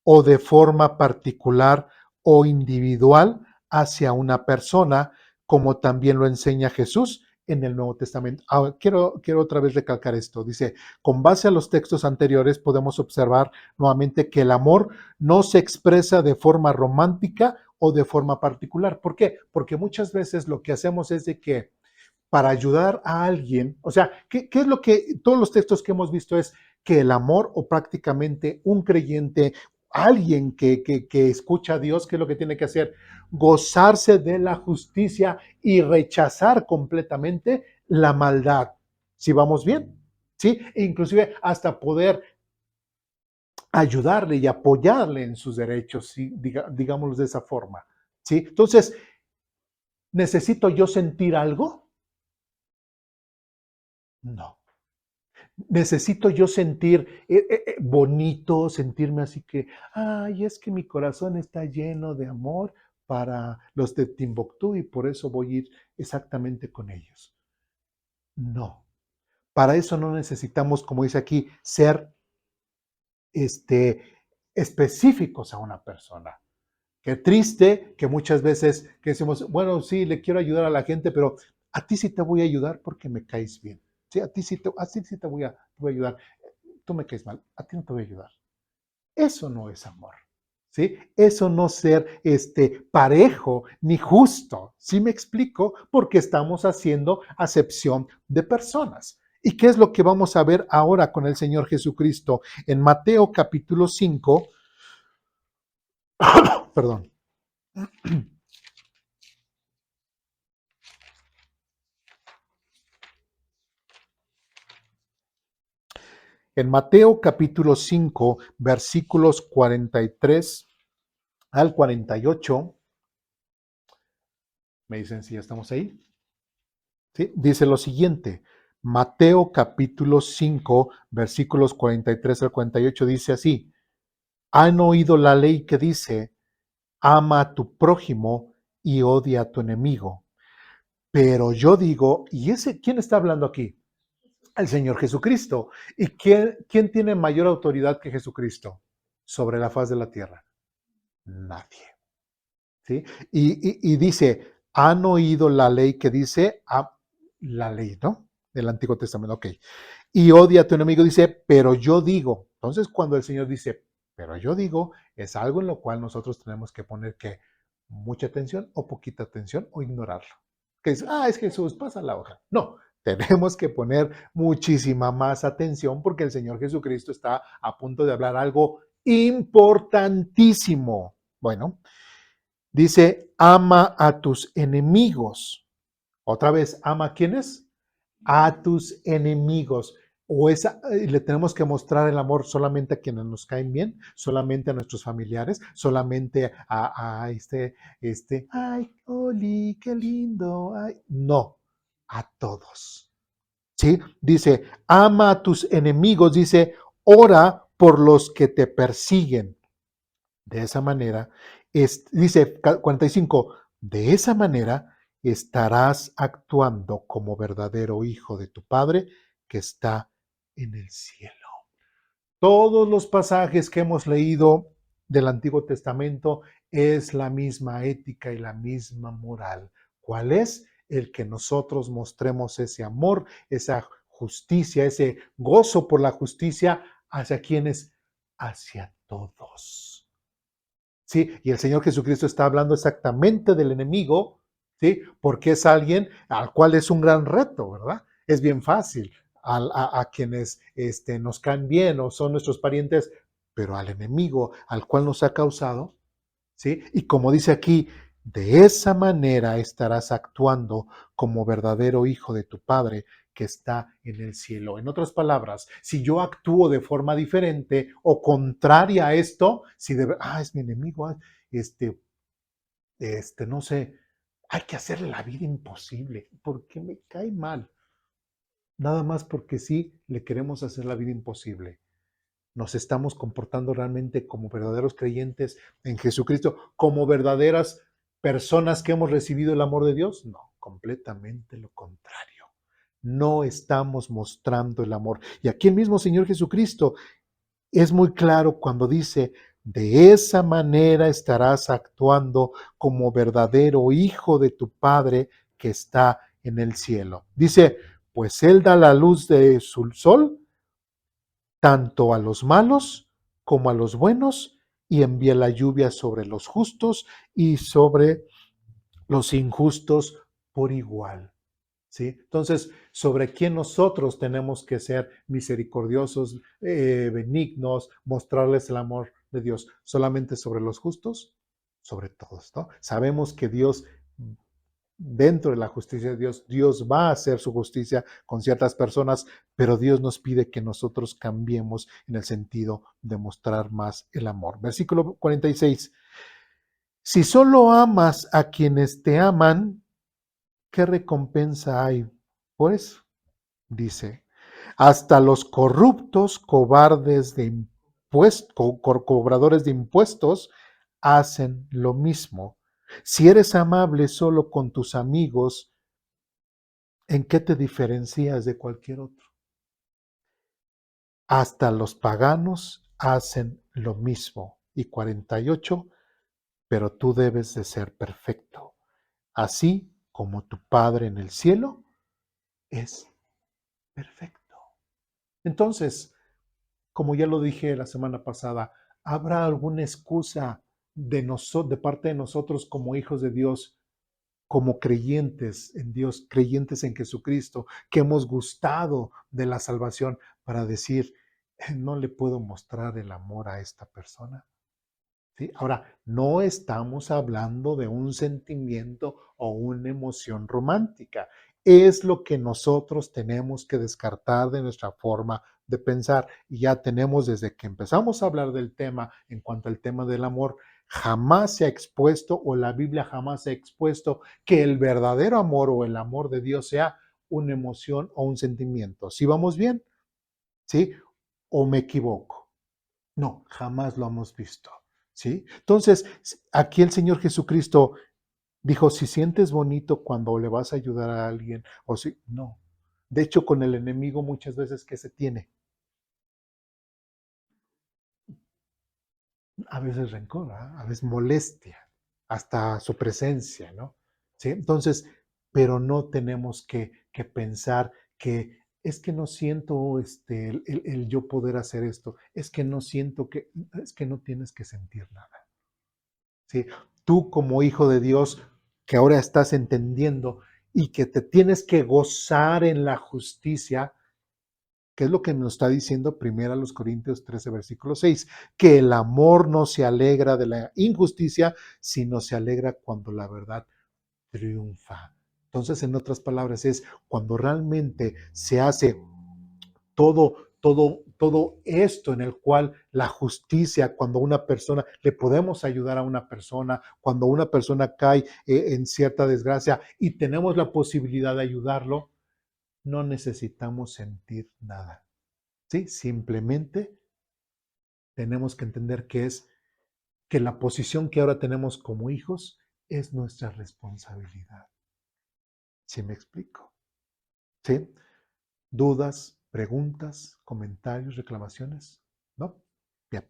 o de forma particular o individual hacia una persona, como también lo enseña Jesús en el Nuevo Testamento. Quiero otra vez recalcar esto. Dice, con base a los textos anteriores podemos observar nuevamente que el amor no se expresa de forma romántica o de forma particular. ¿Por qué? Porque muchas veces lo que hacemos es de que para ayudar a alguien, o sea, ¿qué es lo que todos los textos que hemos visto es que el amor o prácticamente un creyente, alguien que escucha a Dios, ¿qué es lo que tiene que hacer? Gozarse de la justicia y rechazar completamente la maldad. ¿Sí vamos bien? ¿Sí? E inclusive hasta poder ayudarle y apoyarle en sus derechos, ¿sí? Digámoslo de esa forma. ¿Sí? Entonces, ¿necesito yo sentir algo? No. Necesito yo sentir bonito, sentirme así que, es que mi corazón está lleno de amor para los de Timbuktu y por eso voy a ir exactamente con ellos. No. Para eso no necesitamos, como dice aquí, ser específicos a una persona. Qué triste que muchas veces que decimos, bueno, sí, le quiero ayudar a la gente, pero a ti sí te voy a ayudar porque me caes bien. Sí, a ti sí te voy a ayudar. Tú me caes mal, a ti no te voy a ayudar. Eso no es amor. ¿Sí? Eso no ser parejo ni justo. ¿Sí me explico? Porque estamos haciendo acepción de personas. ¿Y qué es lo que vamos a ver ahora con el Señor Jesucristo? En Mateo capítulo 5, perdón. En Mateo capítulo 5, versículos 43 al 48, me dicen si ya estamos ahí. ¿Sí? Dice lo siguiente, Mateo capítulo 5, versículos 43 al 48 dice así, han oído la ley que dice, ama a tu prójimo y odia a tu enemigo. Pero yo digo, ¿y quién está hablando aquí? El Señor Jesucristo. ¿Y quién tiene mayor autoridad que Jesucristo sobre la faz de la tierra? Nadie. ¿Sí? Y dice, han oído la ley que dice, la ley, ¿no? Del Antiguo Testamento, ok. Y odia a tu enemigo, dice, pero yo digo. Entonces, cuando el Señor dice, pero yo digo, es algo en lo cual nosotros tenemos que poner que mucha atención o poquita atención o ignorarlo. Que es, es Jesús, pasa la hoja. No, tenemos que poner muchísima más atención porque el Señor Jesucristo está a punto de hablar algo importantísimo. Bueno, dice, ama a tus enemigos. Otra vez, ¿ama a quiénes? A tus enemigos. Le tenemos que mostrar el amor solamente a quienes nos caen bien, solamente a nuestros familiares, solamente a ay, Oli, qué lindo. Ay. No, a todos. ¿Sí? Dice, ama a tus enemigos, dice, ora por los que te persiguen. De esa manera, dice 45, de esa manera estarás actuando como verdadero hijo de tu Padre que está en el cielo. Todos los pasajes que hemos leído del Antiguo Testamento es la misma ética y la misma moral. ¿Cuál es? El que nosotros mostremos ese amor, esa justicia, ese gozo por la justicia hacia quienes, hacia todos. ¿Sí? Y el Señor Jesucristo está hablando exactamente del enemigo, ¿sí? Porque es alguien al cual es un gran reto, ¿verdad? Es bien fácil a quienes nos caen bien o son nuestros parientes, pero al enemigo al cual nos ha causado, ¿sí? Y como dice aquí, de esa manera estarás actuando como verdadero hijo de tu Padre que está en el cielo. En otras palabras, si yo actúo de forma diferente o contraria a esto, si es mi enemigo, no sé, hay que hacerle la vida imposible porque me cae mal. Nada más porque sí le queremos hacer la vida imposible. Nos estamos comportando realmente como verdaderos creyentes en Jesucristo, como verdaderas personas que hemos recibido el amor de Dios. No, completamente lo contrario. No estamos mostrando el amor. Y aquí el mismo Señor Jesucristo es muy claro cuando dice, de esa manera estarás actuando como verdadero hijo de tu Padre que está en el cielo. Dice, pues Él da la luz de su sol tanto a los malos como a los buenos, y envía la lluvia sobre los justos y sobre los injustos por igual. ¿Sí? Entonces, ¿sobre quién nosotros tenemos que ser misericordiosos, benignos, mostrarles el amor de Dios? ¿Solamente sobre los justos? Sobre todos, ¿no? Sabemos que Dios, dentro de la justicia de Dios, Dios va a hacer su justicia con ciertas personas, pero Dios nos pide que nosotros cambiemos en el sentido de mostrar más el amor. Versículo 46. Si solo amas a quienes te aman, ¿qué recompensa hay? Pues, dice, hasta los corruptos, cobardes de cobradores de impuestos hacen lo mismo. Si eres amable solo con tus amigos, ¿en qué te diferencias de cualquier otro? Hasta los paganos hacen lo mismo. Y 48, pero tú debes de ser perfecto, así como tu Padre en el cielo es perfecto. Entonces, como ya lo dije la semana pasada, ¿habrá alguna excusa de parte de nosotros como hijos de Dios, como creyentes en Dios, creyentes en Jesucristo, que hemos gustado de la salvación para decir, no le puedo mostrar el amor a esta persona"? ¿Sí? Ahora, no estamos hablando de un sentimiento o una emoción romántica. Es lo que nosotros tenemos que descartar de nuestra forma de pensar. Y ya tenemos desde que empezamos a hablar del tema, en cuanto al tema del amor, jamás se ha expuesto o la Biblia jamás se ha expuesto que el verdadero amor o el amor de Dios sea una emoción o un sentimiento. ¿Sí vamos bien? ¿Sí? ¿O me equivoco? No, jamás lo hemos visto, ¿sí? Entonces, aquí el Señor Jesucristo dijo, si sientes bonito cuando le vas a ayudar a alguien, o si, no. De hecho, con el enemigo muchas veces, ¿qué se tiene? A veces rencor, ¿ah? A veces molestia, hasta su presencia, ¿no? ¿Sí? Entonces, pero no tenemos que pensar que es que no siento el yo poder hacer esto, es que no siento que, es que no tienes que sentir nada. ¿Sí? Tú como hijo de Dios que ahora estás entendiendo y que te tienes que gozar en la justicia, que es lo que nos está diciendo primero a los Corintios 13, versículo 6, que el amor no se alegra de la injusticia, sino se alegra cuando la verdad triunfa. Entonces, en otras palabras, es cuando realmente se hace todo esto en el cual la justicia, cuando una persona, le podemos ayudar a una persona, cuando una persona cae en cierta desgracia y tenemos la posibilidad de ayudarlo, no necesitamos sentir nada, ¿sí? Simplemente tenemos que entender que es que la posición que ahora tenemos como hijos es nuestra responsabilidad. ¿Sí me explico? ¿Sí? ¿Dudas, preguntas, comentarios, reclamaciones? ¿No? Bien.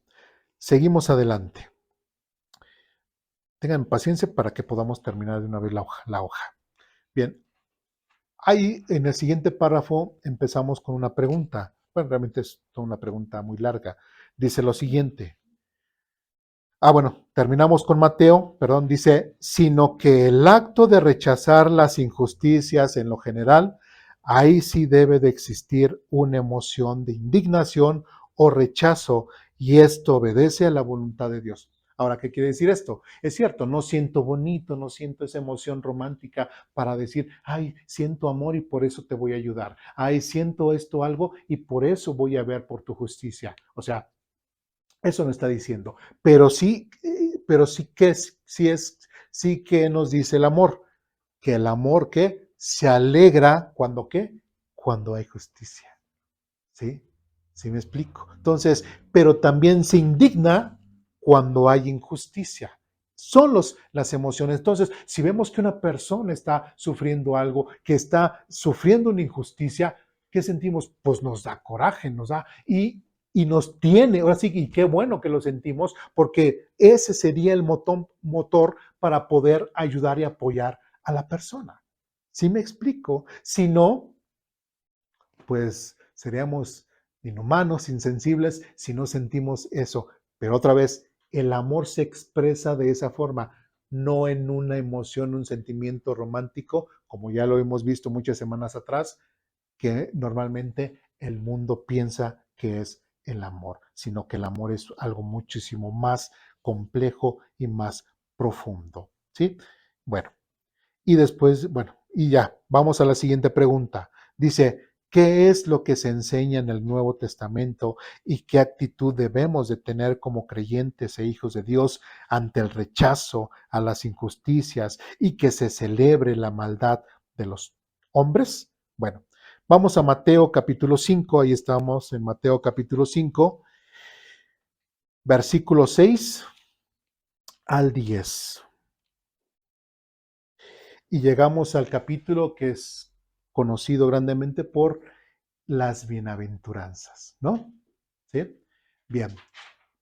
Seguimos adelante. Tengan paciencia para que podamos terminar de una vez la hoja. Bien, ahí en el siguiente párrafo empezamos con una pregunta. Bueno, realmente es toda una pregunta muy larga. Dice lo siguiente. Bueno, terminamos con Mateo, perdón, dice, sino que el acto de rechazar las injusticias en lo general, ahí sí debe de existir una emoción de indignación o rechazo, y esto obedece a la voluntad de Dios. Ahora, ¿qué quiere decir esto? Es cierto, no siento bonito, no siento esa emoción romántica para decir, ay, siento amor y por eso te voy a ayudar. Ay, siento esto algo y por eso voy a ver por tu justicia. O sea, eso no está diciendo, pero sí que sí que nos dice el amor, que el amor que se alegra cuando qué, cuando hay justicia, ¿sí? ¿Sí me explico? Entonces, pero también se indigna cuando hay injusticia. Son las emociones. Entonces, si vemos que una persona está sufriendo algo, que está sufriendo una injusticia, ¿qué sentimos? Pues nos da coraje, nos da y nos tiene, ahora sí, y qué bueno que lo sentimos, porque ese sería el motor para poder ayudar y apoyar a la persona. ¿Sí me explico? Si no, pues seríamos inhumanos, insensibles, si no sentimos eso. Pero otra vez, el amor se expresa de esa forma, no en una emoción, un sentimiento romántico, como ya lo hemos visto muchas semanas atrás, que normalmente el mundo piensa que es el amor, sino que el amor es algo muchísimo más complejo y más profundo, ¿sí? Bueno, y después, bueno, y ya, vamos a la siguiente pregunta. Dice, ¿qué es lo que se enseña en el Nuevo Testamento y qué actitud debemos de tener como creyentes e hijos de Dios ante el rechazo a las injusticias y que se celebre la maldad de los hombres? Bueno, vamos a Mateo capítulo 5, ahí estamos en Mateo capítulo 5, versículo 6 al 10. Y llegamos al capítulo que es conocido grandemente por las bienaventuranzas, ¿no? ¿Sí? Bien.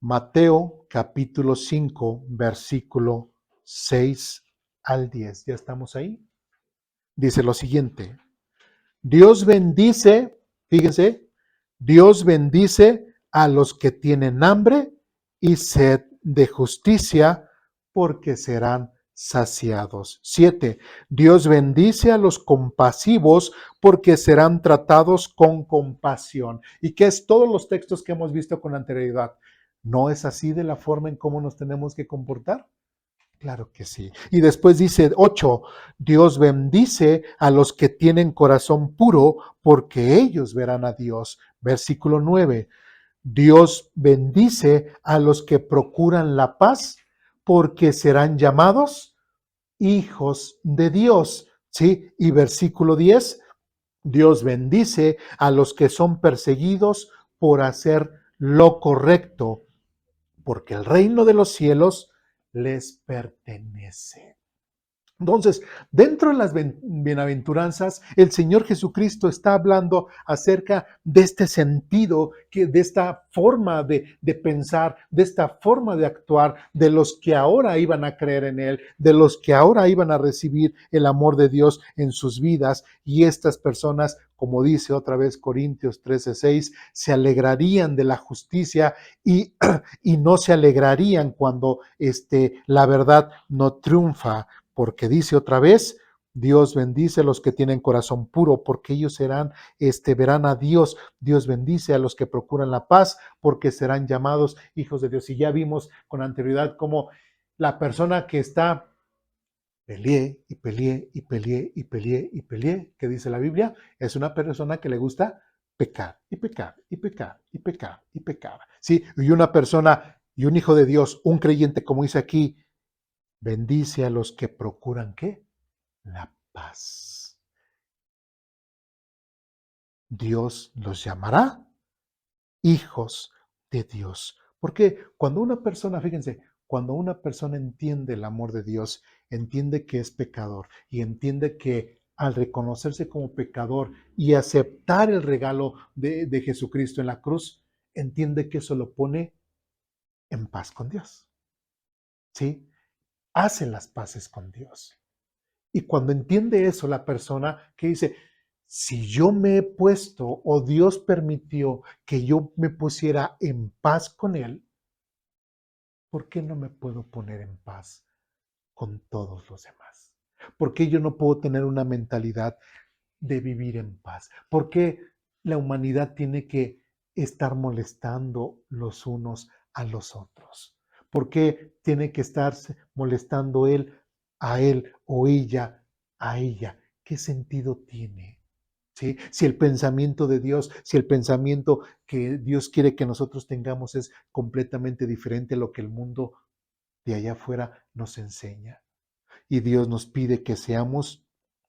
Mateo capítulo 5, versículo 6 al 10. ¿Ya estamos ahí? Dice lo siguiente. Dios bendice, fíjense, Dios bendice a los que tienen hambre y sed de justicia, porque serán saciados. 7. Dios bendice a los compasivos, porque serán tratados con compasión. ¿Y qué es todos los textos que hemos visto con anterioridad? ¿No es así de la forma en cómo nos tenemos que comportar? Claro que sí. Y después dice 8, Dios bendice a los que tienen corazón puro, porque ellos verán a Dios. Versículo 9, Dios bendice a los que procuran la paz, porque serán llamados hijos de Dios. ¿Sí? Y versículo 10, Dios bendice a los que son perseguidos por hacer lo correcto, porque el reino de los cielos les pertenece. Entonces, dentro de las bienaventuranzas, el Señor Jesucristo está hablando acerca de este sentido, de esta forma de pensar, de esta forma de actuar, de los que ahora iban a creer en Él, de los que ahora iban a recibir el amor de Dios en sus vidas. Y estas personas, como dice otra vez Corintios 13:6, se alegrarían de la justicia y, y no se alegrarían cuando la verdad no triunfa. Porque dice otra vez, Dios bendice a los que tienen corazón puro, porque ellos verán a Dios. Dios bendice a los que procuran la paz, porque serán llamados hijos de Dios. Y ya vimos con anterioridad cómo la persona que está peleé y peleé y peleé y peleé y peleé, que dice la Biblia, es una persona que le gusta pecar y pecar y pecar y pecar y pecar. Sí, y una persona y un hijo de Dios, un creyente, como dice aquí, bendice a los que procuran ¿qué? La paz. Dios los llamará hijos de Dios. Porque cuando una persona, fíjense, cuando una persona entiende el amor de Dios, entiende que es pecador y entiende que al reconocerse como pecador y aceptar el regalo de Jesucristo en la cruz, entiende que eso lo pone en paz con Dios. ¿Sí? Hace las paces con Dios. Y cuando entiende eso la persona que dice, si yo me he puesto o Dios permitió que yo me pusiera en paz con Él, ¿por qué no me puedo poner en paz con todos los demás? ¿Por qué yo no puedo tener una mentalidad de vivir en paz? ¿Por qué la humanidad tiene que estar molestando los unos a los otros? ¿Por qué tiene que estarse molestando él o ella a ella? ¿Qué sentido tiene? ¿Sí? Si el pensamiento de Dios, si el pensamiento que Dios quiere que nosotros tengamos es completamente diferente a lo que el mundo de allá afuera nos enseña. Y Dios nos pide que seamos,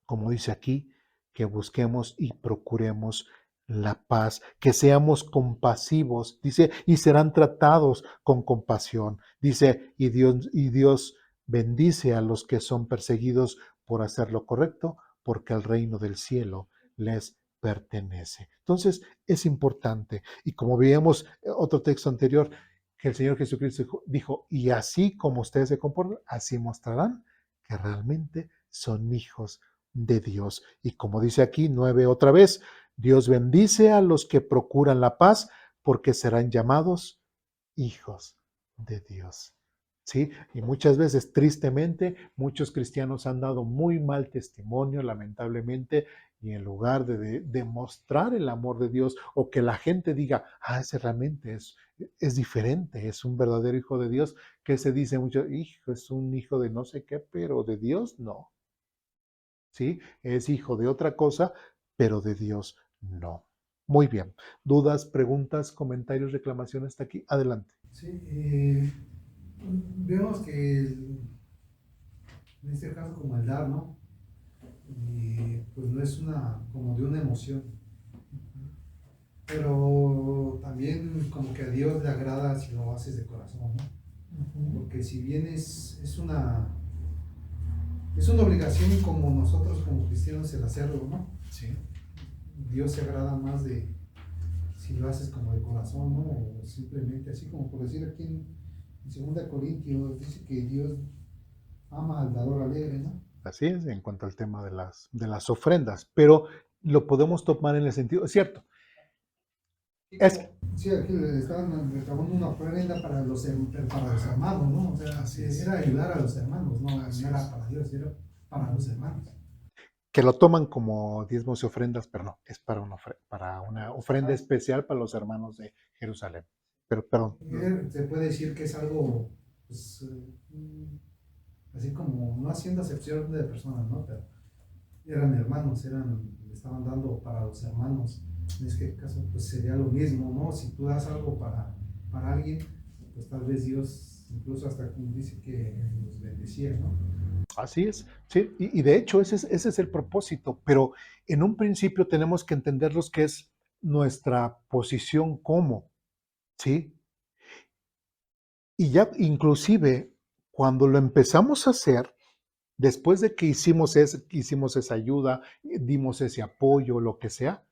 como dice aquí, que busquemos y procuremos la paz, que seamos compasivos, dice, y serán tratados con compasión. Dice, y Dios bendice a los que son perseguidos por hacer lo correcto, porque el reino del cielo les pertenece. Entonces, es importante. Y como veíamos otro texto anterior, que el Señor Jesucristo dijo, y así como ustedes se comportan, así mostrarán que realmente son hijos de Dios. Y como dice aquí 9 otra vez, Dios bendice a los que procuran la paz, porque serán llamados hijos de Dios. ¿Sí? Y muchas veces, tristemente, muchos cristianos han dado muy mal testimonio, lamentablemente, y en lugar de demostrar el amor de Dios o que la gente diga, ese realmente es diferente, es un verdadero hijo de Dios, que se dice mucho, hijo, es un hijo de no sé qué, pero de Dios no. ¿Sí? Es hijo de otra cosa, pero de Dios no. Muy bien. ¿Dudas, preguntas, comentarios, reclamaciones hasta aquí? Adelante. Sí, vemos que en este caso como el dar, ¿no? Pues no es una como de una emoción, pero también como que a Dios le agrada si lo haces de corazón, ¿no? Porque si bien es una obligación como nosotros como cristianos el hacerlo, ¿no? Sí. Dios se agrada más de si lo haces como de corazón, ¿no? O simplemente así como por decir aquí en 2 Corintios dice que Dios ama al dador alegre, ¿no? Así es, en cuanto al tema de las ofrendas, pero lo podemos tomar en el sentido, es cierto, Sí, es, sí, aquí le estaban reclamando una ofrenda para los hermanos, ¿no? O sea, así es, era ayudar a los hermanos, no, así no era es, para Dios, era para los hermanos. que lo toman como diezmos y ofrendas, pero no, es para una ofrenda especial para los hermanos de Jerusalén. Pero, perdón, Se puede decir que es algo, pues, así como no haciendo acepción de personas, ¿no? Pero eran hermanos, estaban dando para los hermanos. En este caso, pues sería lo mismo, ¿no? Si tú das algo para alguien, pues tal vez Dios, incluso hasta como dice que nos bendecía, ¿no? así es, sí, y de hecho ese es el propósito, pero en un principio tenemos que entenderlos que es nuestra posición como, ¿sí? Y ya inclusive cuando lo empezamos a hacer, después de que hicimos esa ayuda, dimos ese apoyo, lo que sea,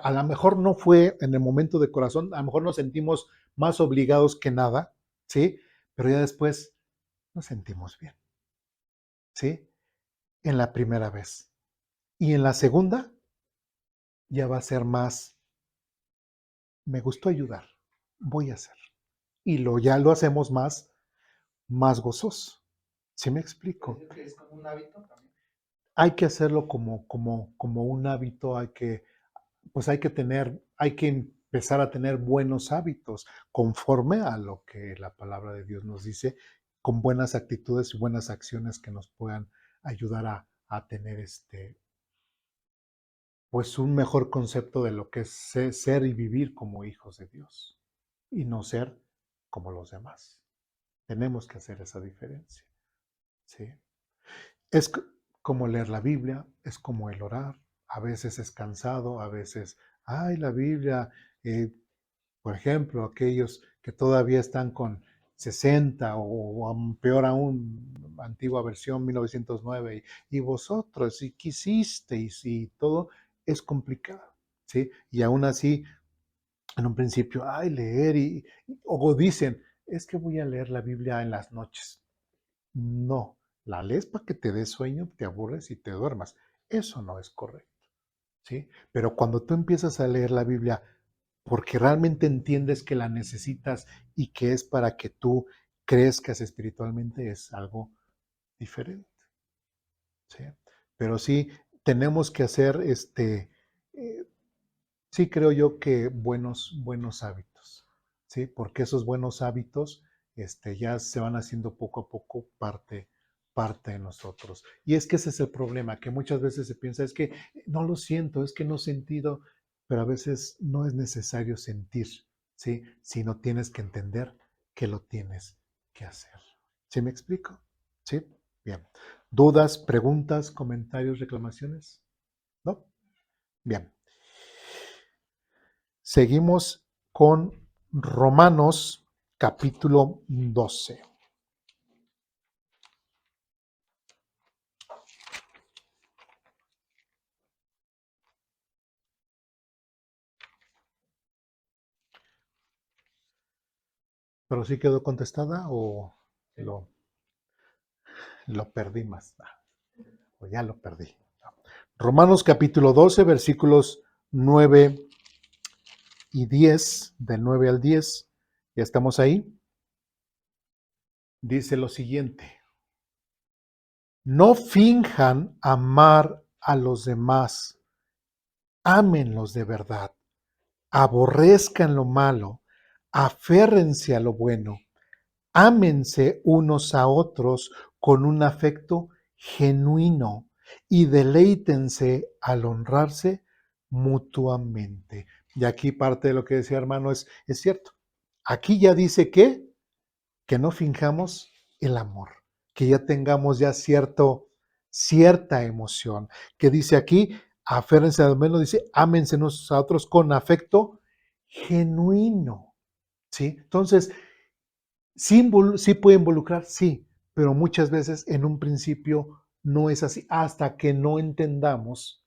a lo mejor no fue en el momento de corazón, a lo mejor nos sentimos más obligados que nada, ¿sí? Pero ya después nos sentimos bien, ¿sí? En la primera vez. Y en la segunda ya va a ser más, me gustó ayudar, voy a hacer. Y ya lo hacemos más gozoso. ¿Sí me explico? Que es como un hábito también. Hay que hacerlo como un hábito, pues hay que empezar a tener buenos hábitos conforme a lo que la palabra de Dios nos dice, con buenas actitudes y buenas acciones que nos puedan ayudar a tener pues un mejor concepto de lo que es ser y vivir como hijos de Dios y no ser como los demás. Tenemos que hacer esa diferencia, ¿sí? Es como leer la Biblia, es como el orar. A veces es cansado, a veces, ay, la Biblia, eh, por ejemplo, aquellos que todavía están con 60 o peor aún, antigua versión 1909, y vosotros, y quisisteis, y todo es complicado, ¿sí? Y aún así, en un principio, ay, leer, o dicen, es que voy a leer la Biblia en las noches. No, la lees para que te dé sueño, te aburres y te duermas. Eso no es correcto, ¿sí? Pero cuando tú empiezas a leer la Biblia porque realmente entiendes que la necesitas y que es para que tú crezcas espiritualmente, es algo diferente, ¿sí? Pero sí, tenemos que hacer, eh, sí creo yo que buenos hábitos, ¿sí? Porque esos buenos hábitos, ya se van haciendo poco a poco parte de nosotros. Y es que ese es el problema, que muchas veces se piensa, es que no lo siento, es que no he sentido, pero a veces no es necesario sentir, ¿sí? Sino tienes que entender que lo tienes que hacer. ¿Sí me explico? ¿Sí? Bien. ¿Dudas, preguntas, comentarios, reclamaciones? ¿No? Bien. Seguimos con Romanos capítulo 12. ¿Pero sí quedó contestada o lo, lo perdí más? O ya lo perdí. Romanos capítulo 12, versículos 9 y 10, del 9 al 10. Ya estamos ahí. Dice lo siguiente. No finjan amar a los demás. Ámenlos de verdad. Aborrezcan lo malo. Aférrense a lo bueno. Ámense unos a otros con un afecto genuino y deleítense al honrarse mutuamente. Y aquí parte de lo que decía hermano es cierto. Aquí ya dice que no finjamos el amor, que ya tengamos ya cierta emoción. Que dice aquí, aférrense al menos, dice, ámense unos a otros con afecto genuino. ¿Sí? Entonces, sí puede involucrar, sí, pero muchas veces en un principio no es así, hasta que no entendamos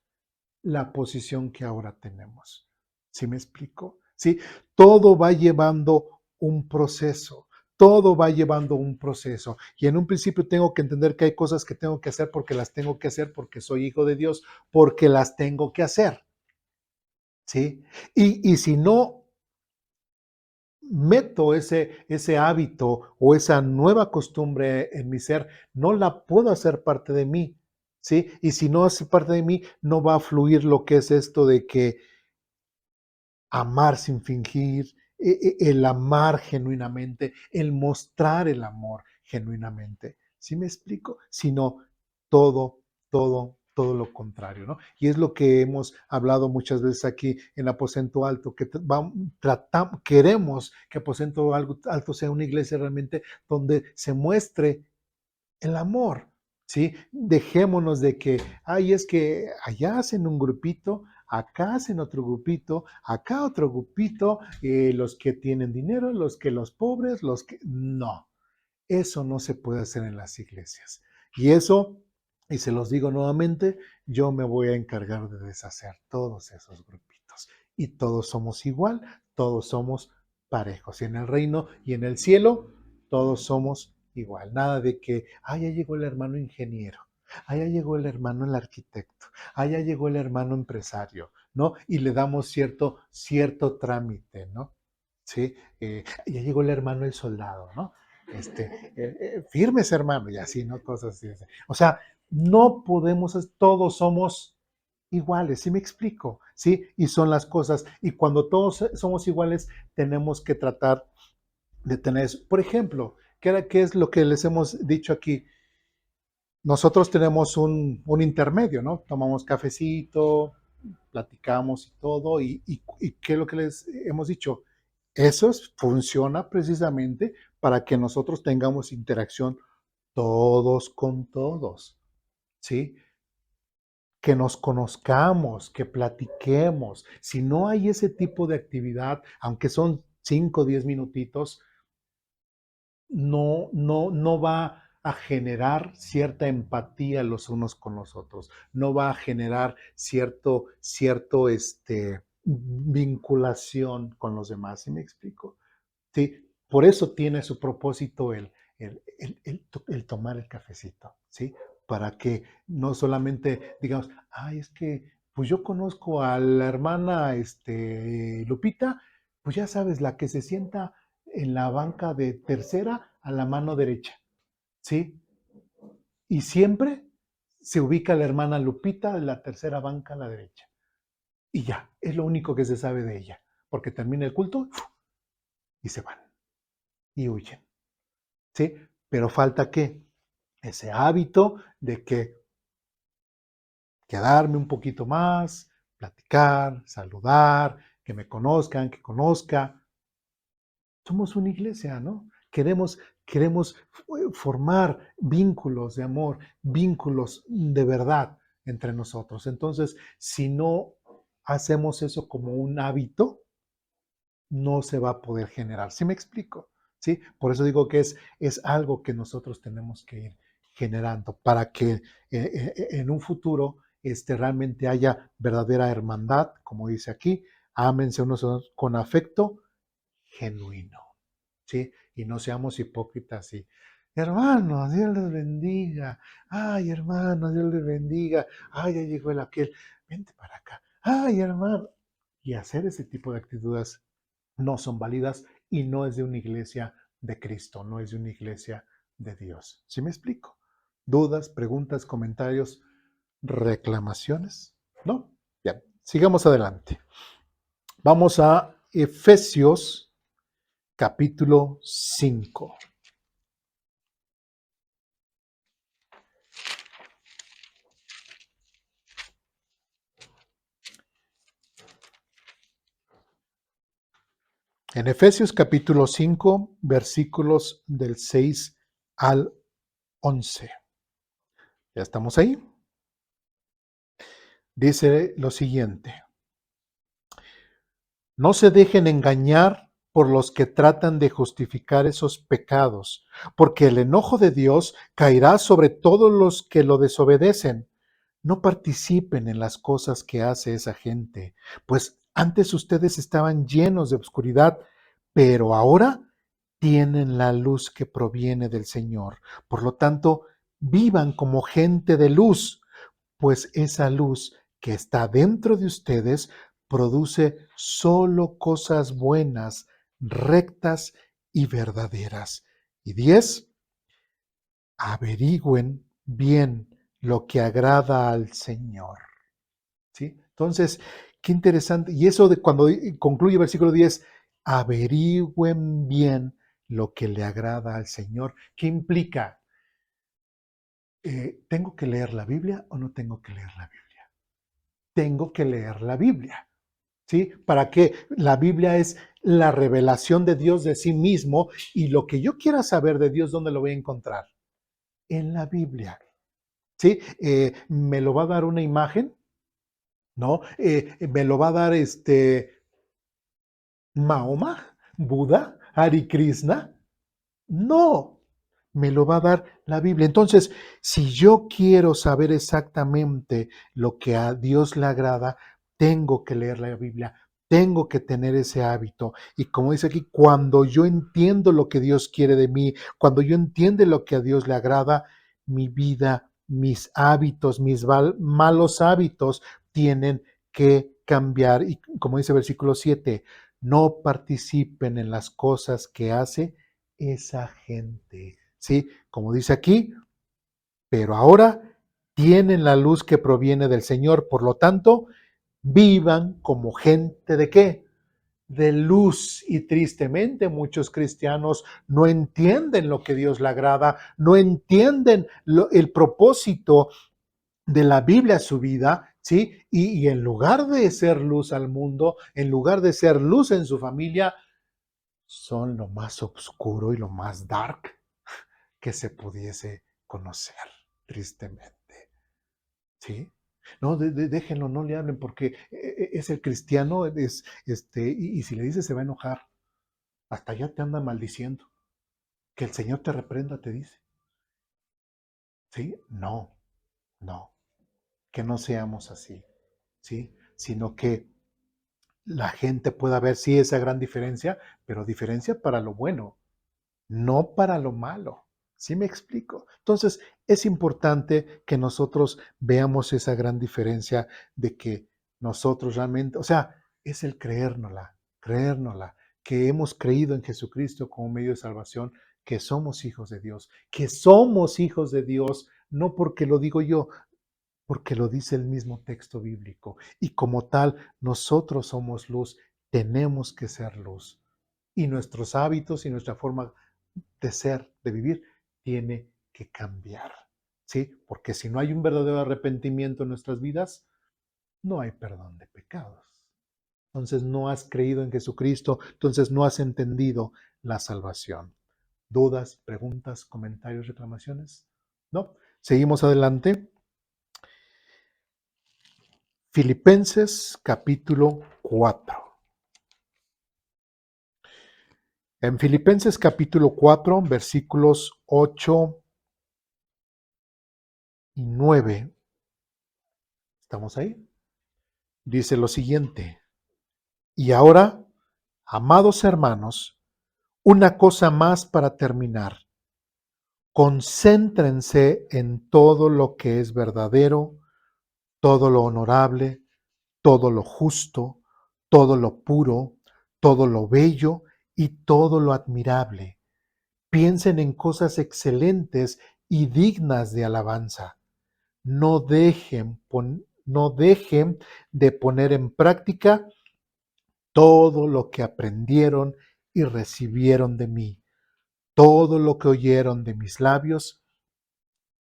la posición que ahora tenemos. ¿Sí me explico? ¿Sí? Todo va llevando un proceso. Todo va llevando un proceso. Y en un principio tengo que entender que hay cosas que tengo que hacer porque las tengo que hacer porque soy hijo de Dios, porque las tengo que hacer. ¿Sí? Y si no meto ese hábito o esa nueva costumbre en mi ser, no la puedo hacer parte de mí. ¿Sí? Y si no hace parte de mí, no va a fluir lo que es esto de que amar sin fingir, el amar genuinamente, el mostrar el amor genuinamente. ¿Sí me explico? Sino todo, todo lo contrario, ¿no? Y es lo que hemos hablado muchas veces aquí en Aposento Alto, que queremos que Aposento Alto sea una iglesia realmente donde se muestre el amor, ¿sí? Dejémonos de que, ay, es que allá hacen un grupito, acá hacen otro grupito, acá otro grupito, los que tienen dinero, los pobres, los que... No, eso no se puede hacer en las iglesias. Y eso, y se los digo nuevamente, yo me voy a encargar de deshacer todos esos grupitos. Y todos somos igual, todos somos parejos. Y en el reino y en el cielo, todos somos igual. Nada de que, ya llegó el hermano ingeniero, ya llegó el hermano el arquitecto, ya llegó el hermano empresario, ¿no? Y le damos cierto trámite, ¿no? Sí, ya llegó el hermano el soldado, ¿no? Firmes, hermano, y así, ¿no? Cosas así. O sea, no podemos, todos somos iguales, ¿sí me explico? ¿Sí? Y son las cosas. Y cuando todos somos iguales, tenemos que tratar de tener eso. Por ejemplo, ¿qué es lo que les hemos dicho aquí? Nosotros tenemos un intermedio, ¿no? Tomamos cafecito, platicamos y todo, y ¿qué es lo que les hemos dicho? Funciona precisamente para que nosotros tengamos interacción todos con todos, ¿sí? Que nos conozcamos, que platiquemos. Si no hay ese tipo de actividad, aunque son 5 o 10 minutitos, no va a generar cierta empatía los unos con los otros, no va a generar vinculación con los demás, ¿sí me explico? Sí, por eso tiene su propósito el tomar el cafecito, ¿sí? Para que no solamente digamos, ay, es que, pues yo conozco a la hermana Lupita, pues ya sabes, la que se sienta en la banca de tercera a la mano derecha, ¿sí? Y siempre se ubica la hermana Lupita en la tercera banca a la derecha. Y ya, es lo único que se sabe de ella, porque termina el culto y se van y huyen. ¿Sí? Pero falta ¿qué? Ese hábito de que quedarme un poquito más, platicar, saludar, que me conozcan, que conozca. Somos una iglesia, ¿no? Queremos formar vínculos de amor, vínculos de verdad entre nosotros. Entonces, si no hacemos eso como un hábito, no se va a poder generar. ¿Sí me explico? ¿Sí? Por eso digo que es algo que nosotros tenemos que ir generando para que en un futuro realmente haya verdadera hermandad, como dice aquí, ámense unos a otros con afecto genuino, ¿sí? Y no seamos hipócritas y, hermanos, Dios les bendiga, ay, hermanos, Dios les bendiga, ay, ya llegó el aquel, vente para acá, ay, hermano, y hacer ese tipo de actitudes no son válidas y no es de una iglesia de Cristo, no es de una iglesia de Dios. ¿Sí me explico? ¿Dudas, preguntas, comentarios, reclamaciones? ¿No? Bien, sigamos adelante. Vamos a Efesios capítulo 5. En Efesios capítulo 5, versículos del 6 al 11. ¿Ya estamos ahí? Dice lo siguiente. No se dejen engañar por los que tratan de justificar esos pecados, porque el enojo de Dios caerá sobre todos los que lo desobedecen. No participen en las cosas que hace esa gente, pues Antes ustedes estaban llenos de oscuridad, pero ahora tienen la luz que proviene del Señor. Por lo tanto, vivan como gente de luz, pues esa luz que está dentro de ustedes produce solo cosas buenas, rectas y verdaderas. Y 10, averigüen bien lo que agrada al Señor. ¿Sí? Entonces, qué interesante. Y eso de cuando concluye el versículo 10, averigüen bien lo que le agrada al Señor. ¿Qué implica? ¿Tengo que leer la Biblia o no tengo que leer la Biblia? Tengo que leer la Biblia. ¿Sí? ¿Para qué? La Biblia es la revelación de Dios de sí mismo y lo que yo quiera saber de Dios, ¿dónde lo voy a encontrar? En la Biblia. ¿Sí? ¿Me lo va a dar una imagen? ¿No? ¿Me lo va a dar Mahoma, Buda, Hari Krishna? No, me lo va a dar la Biblia. Entonces, si yo quiero saber exactamente lo que a Dios le agrada, tengo que leer la Biblia, tengo que tener ese hábito. Y como dice aquí, cuando yo entiendo lo que Dios quiere de mí, cuando yo entiendo lo que a Dios le agrada, mi vida, mis hábitos, mis malos hábitos tienen que cambiar. Y como dice el versículo 7, no participen en las cosas que hace esa gente. ¿Sí? Como dice aquí, pero ahora tienen la luz que proviene del Señor, por lo tanto, vivan como gente de qué? De luz. Y tristemente muchos cristianos no entienden lo que Dios le agrada, no entienden el propósito de la Biblia a su vida, ¿sí? Y en lugar de ser luz al mundo, en lugar de ser luz en su familia, son lo más oscuro y lo más dark que se pudiese conocer, tristemente. ¿Sí? No, déjenlo, no le hablen porque es el cristiano, y si le dices se va a enojar, hasta ya te anda maldiciendo. Que el Señor te reprenda, te dice. ¿Sí? No, no, que no seamos así, ¿sí? Sino que la gente pueda ver, sí, esa gran diferencia, pero diferencia para lo bueno, no para lo malo. ¿Sí me explico? Entonces, es importante que nosotros veamos esa gran diferencia de que nosotros realmente, o sea, es el creérnosla, que hemos creído en Jesucristo como medio de salvación, que somos hijos de Dios, que somos hijos de Dios, no porque lo digo yo, porque lo dice el mismo texto bíblico. Y como tal, nosotros somos luz, tenemos que ser luz. Y nuestros hábitos y nuestra forma de ser, de vivir, tiene que cambiar. ¿Sí? Porque si no hay un verdadero arrepentimiento en nuestras vidas, no hay perdón de pecados. Entonces no has creído en Jesucristo, entonces no has entendido la salvación. ¿Dudas, preguntas, comentarios, reclamaciones? ¿No? Seguimos adelante. Filipenses capítulo 4. En Filipenses capítulo 4, versículos 8 y 9, ¿estamos ahí? Dice lo siguiente: y ahora, amados hermanos, una cosa más para terminar. Concéntrense en todo lo que es verdadero, todo lo honorable, todo lo justo, todo lo puro, todo lo bello y todo lo admirable. Piensen en cosas excelentes y dignas de alabanza. No dejen de poner en práctica todo lo que aprendieron y recibieron de mí, todo lo que oyeron de mis labios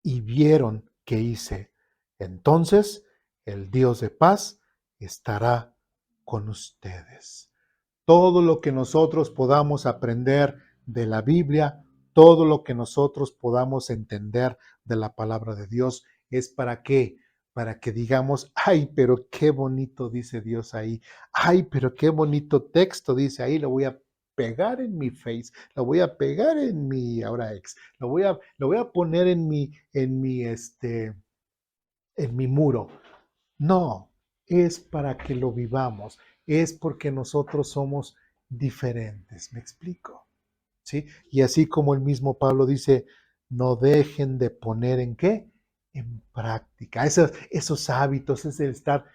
y vieron que hice. Entonces el Dios de paz estará con ustedes. Todo lo que nosotros podamos aprender de la Biblia, todo lo que nosotros podamos entender de la palabra de Dios, ¿es para qué? Para que digamos, ay, pero qué bonito dice Dios ahí, ay, pero qué bonito texto dice ahí, lo voy a pegar en mi face, lo voy a pegar en mi ahora ex, lo voy a poner en mi muro. No, es para que lo vivamos, es porque nosotros somos diferentes. ¿Me explico? ¿Sí? Y así como el mismo Pablo dice, no dejen de poner ¿en qué? En práctica. Esos hábitos, es el estar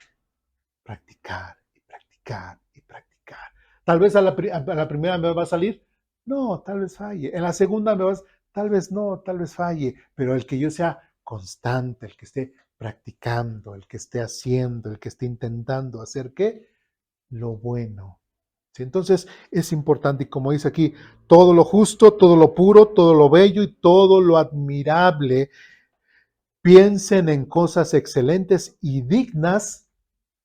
practicar y practicar y practicar. Tal vez a la primera me va a salir, no, tal vez falle. En la segunda tal vez no, tal vez falle. Pero el que yo sea constante, el que esté practicando, el que esté haciendo, el que esté intentando hacer qué, lo bueno. ¿Sí? Entonces es importante, y como dice aquí, todo lo justo, todo lo puro, todo lo bello y todo lo admirable, piensen en cosas excelentes y dignas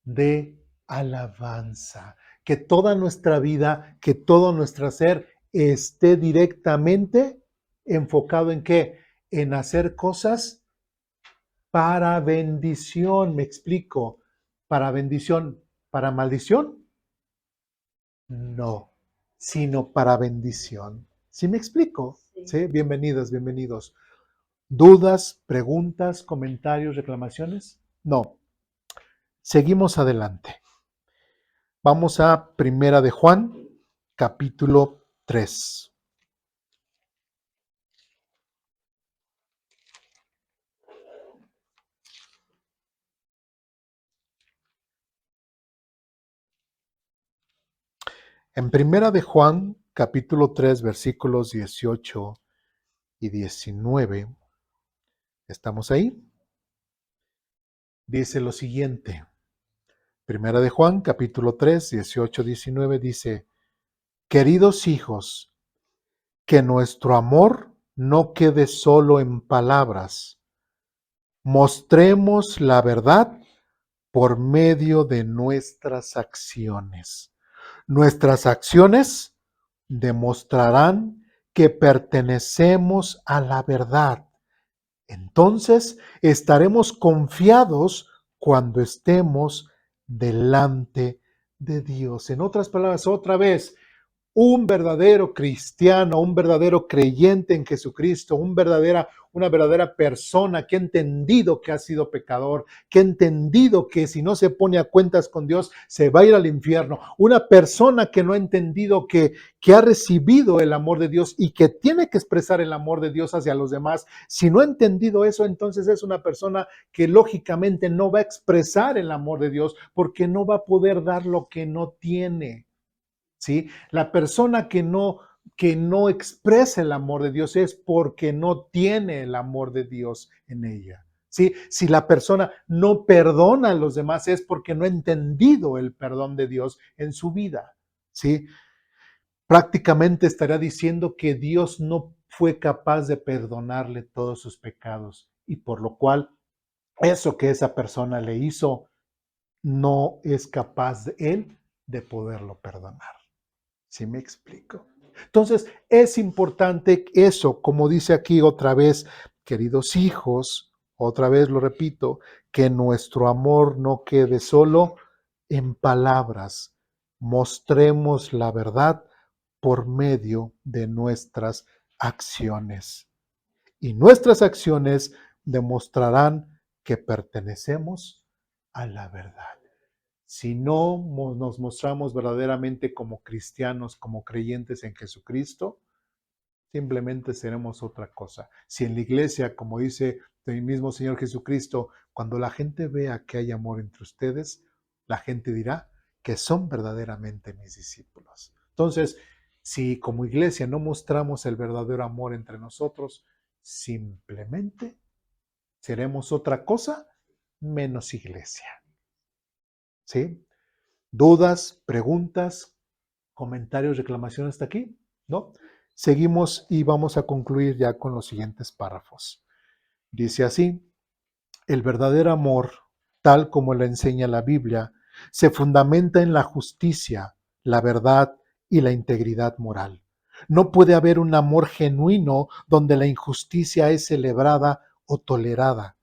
de alabanza. Que toda nuestra vida, que todo nuestro ser esté directamente enfocado en qué? En hacer cosas para bendición, me explico. Para bendición, para maldición, no, sino para bendición. ¿Sí me explico? Sí. ¿Sí? Bienvenidos, bienvenidos. ¿Dudas, preguntas, comentarios, reclamaciones? No. Seguimos adelante. Vamos a Primera de Juan, capítulo 3. En Primera de Juan, capítulo 3, versículos 18 y 19, ¿estamos ahí? Dice lo siguiente. Primera de Juan, capítulo 3, 18, 19, dice, queridos hijos, que nuestro amor no quede solo en palabras. Mostremos la verdad por medio de nuestras acciones. Nuestras acciones demostrarán que pertenecemos a la verdad. Entonces estaremos confiados cuando estemos delante de Dios. En otras palabras, otra vez, un verdadero cristiano, un verdadero creyente en Jesucristo, una verdadera persona que ha entendido que ha sido pecador, que ha entendido que si no se pone a cuentas con Dios se va a ir al infierno. Una persona que no ha entendido que ha recibido el amor de Dios y que tiene que expresar el amor de Dios hacia los demás. Si no ha entendido eso, entonces es una persona que lógicamente no va a expresar el amor de Dios porque no va a poder dar lo que no tiene. ¿Sí? La persona que no expresa el amor de Dios es porque no tiene el amor de Dios en ella. ¿Sí? Si la persona no perdona a los demás es porque no ha entendido el perdón de Dios en su vida. ¿Sí? Prácticamente estaría diciendo que Dios no fue capaz de perdonarle todos sus pecados y por lo cual eso que esa persona le hizo no es capaz de él de poderlo perdonar. ¿Sí me explico? Entonces, es importante eso, como dice aquí otra vez, queridos hijos, otra vez lo repito, que nuestro amor no quede solo en palabras. Mostremos la verdad por medio de nuestras acciones. Y nuestras acciones demostrarán que pertenecemos a la verdad. Si no nos mostramos verdaderamente como cristianos, como creyentes en Jesucristo, simplemente seremos otra cosa. Si en la iglesia, como dice el mismo Señor Jesucristo, cuando la gente vea que hay amor entre ustedes, la gente dirá que son verdaderamente mis discípulos. Entonces, si como iglesia no mostramos el verdadero amor entre nosotros, simplemente seremos otra cosa menos iglesia. ¿Sí? ¿Dudas, preguntas, comentarios, reclamaciones hasta aquí? ¿No? Seguimos y vamos a concluir ya con los siguientes párrafos. Dice así, el verdadero amor, tal como lo enseña la Biblia, se fundamenta en la justicia, la verdad y la integridad moral. No puede haber un amor genuino donde la injusticia es celebrada o tolerada.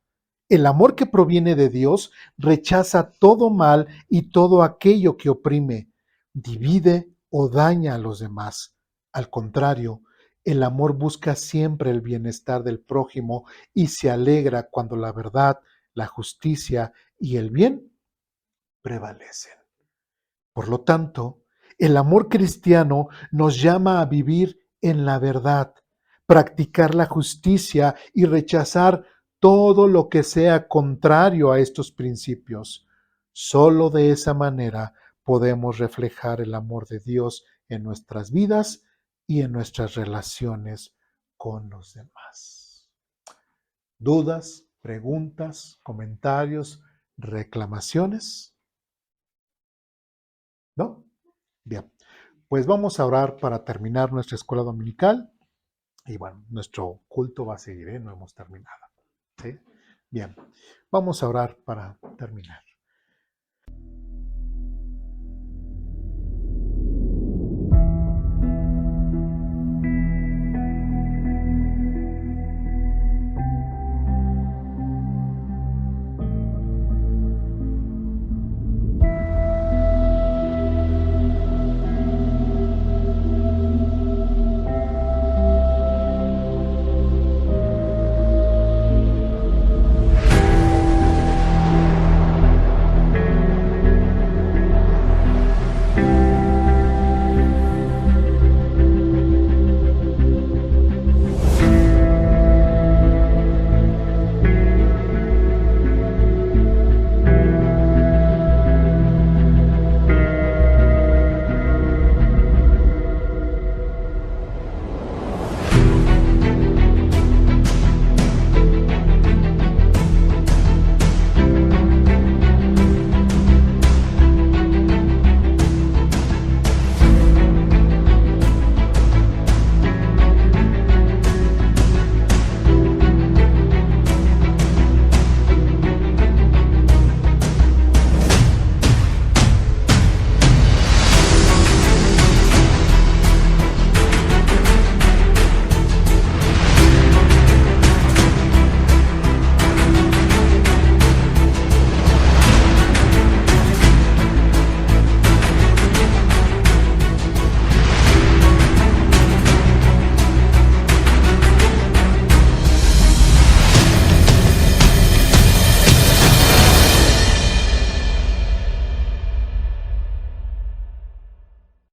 El amor que proviene de Dios rechaza todo mal y todo aquello que oprime, divide o daña a los demás. Al contrario, el amor busca siempre el bienestar del prójimo y se alegra cuando la verdad, la justicia y el bien prevalecen. Por lo tanto, el amor cristiano nos llama a vivir en la verdad, practicar la justicia y rechazar todo lo que sea contrario a estos principios. Solo de esa manera podemos reflejar el amor de Dios en nuestras vidas y en nuestras relaciones con los demás. ¿Dudas, preguntas, comentarios, reclamaciones? ¿No? Bien, pues vamos a orar para terminar nuestra escuela dominical. Y bueno, nuestro culto va a seguir, ¿eh? No hemos terminado. ¿Sí? Bien, vamos a orar para terminar.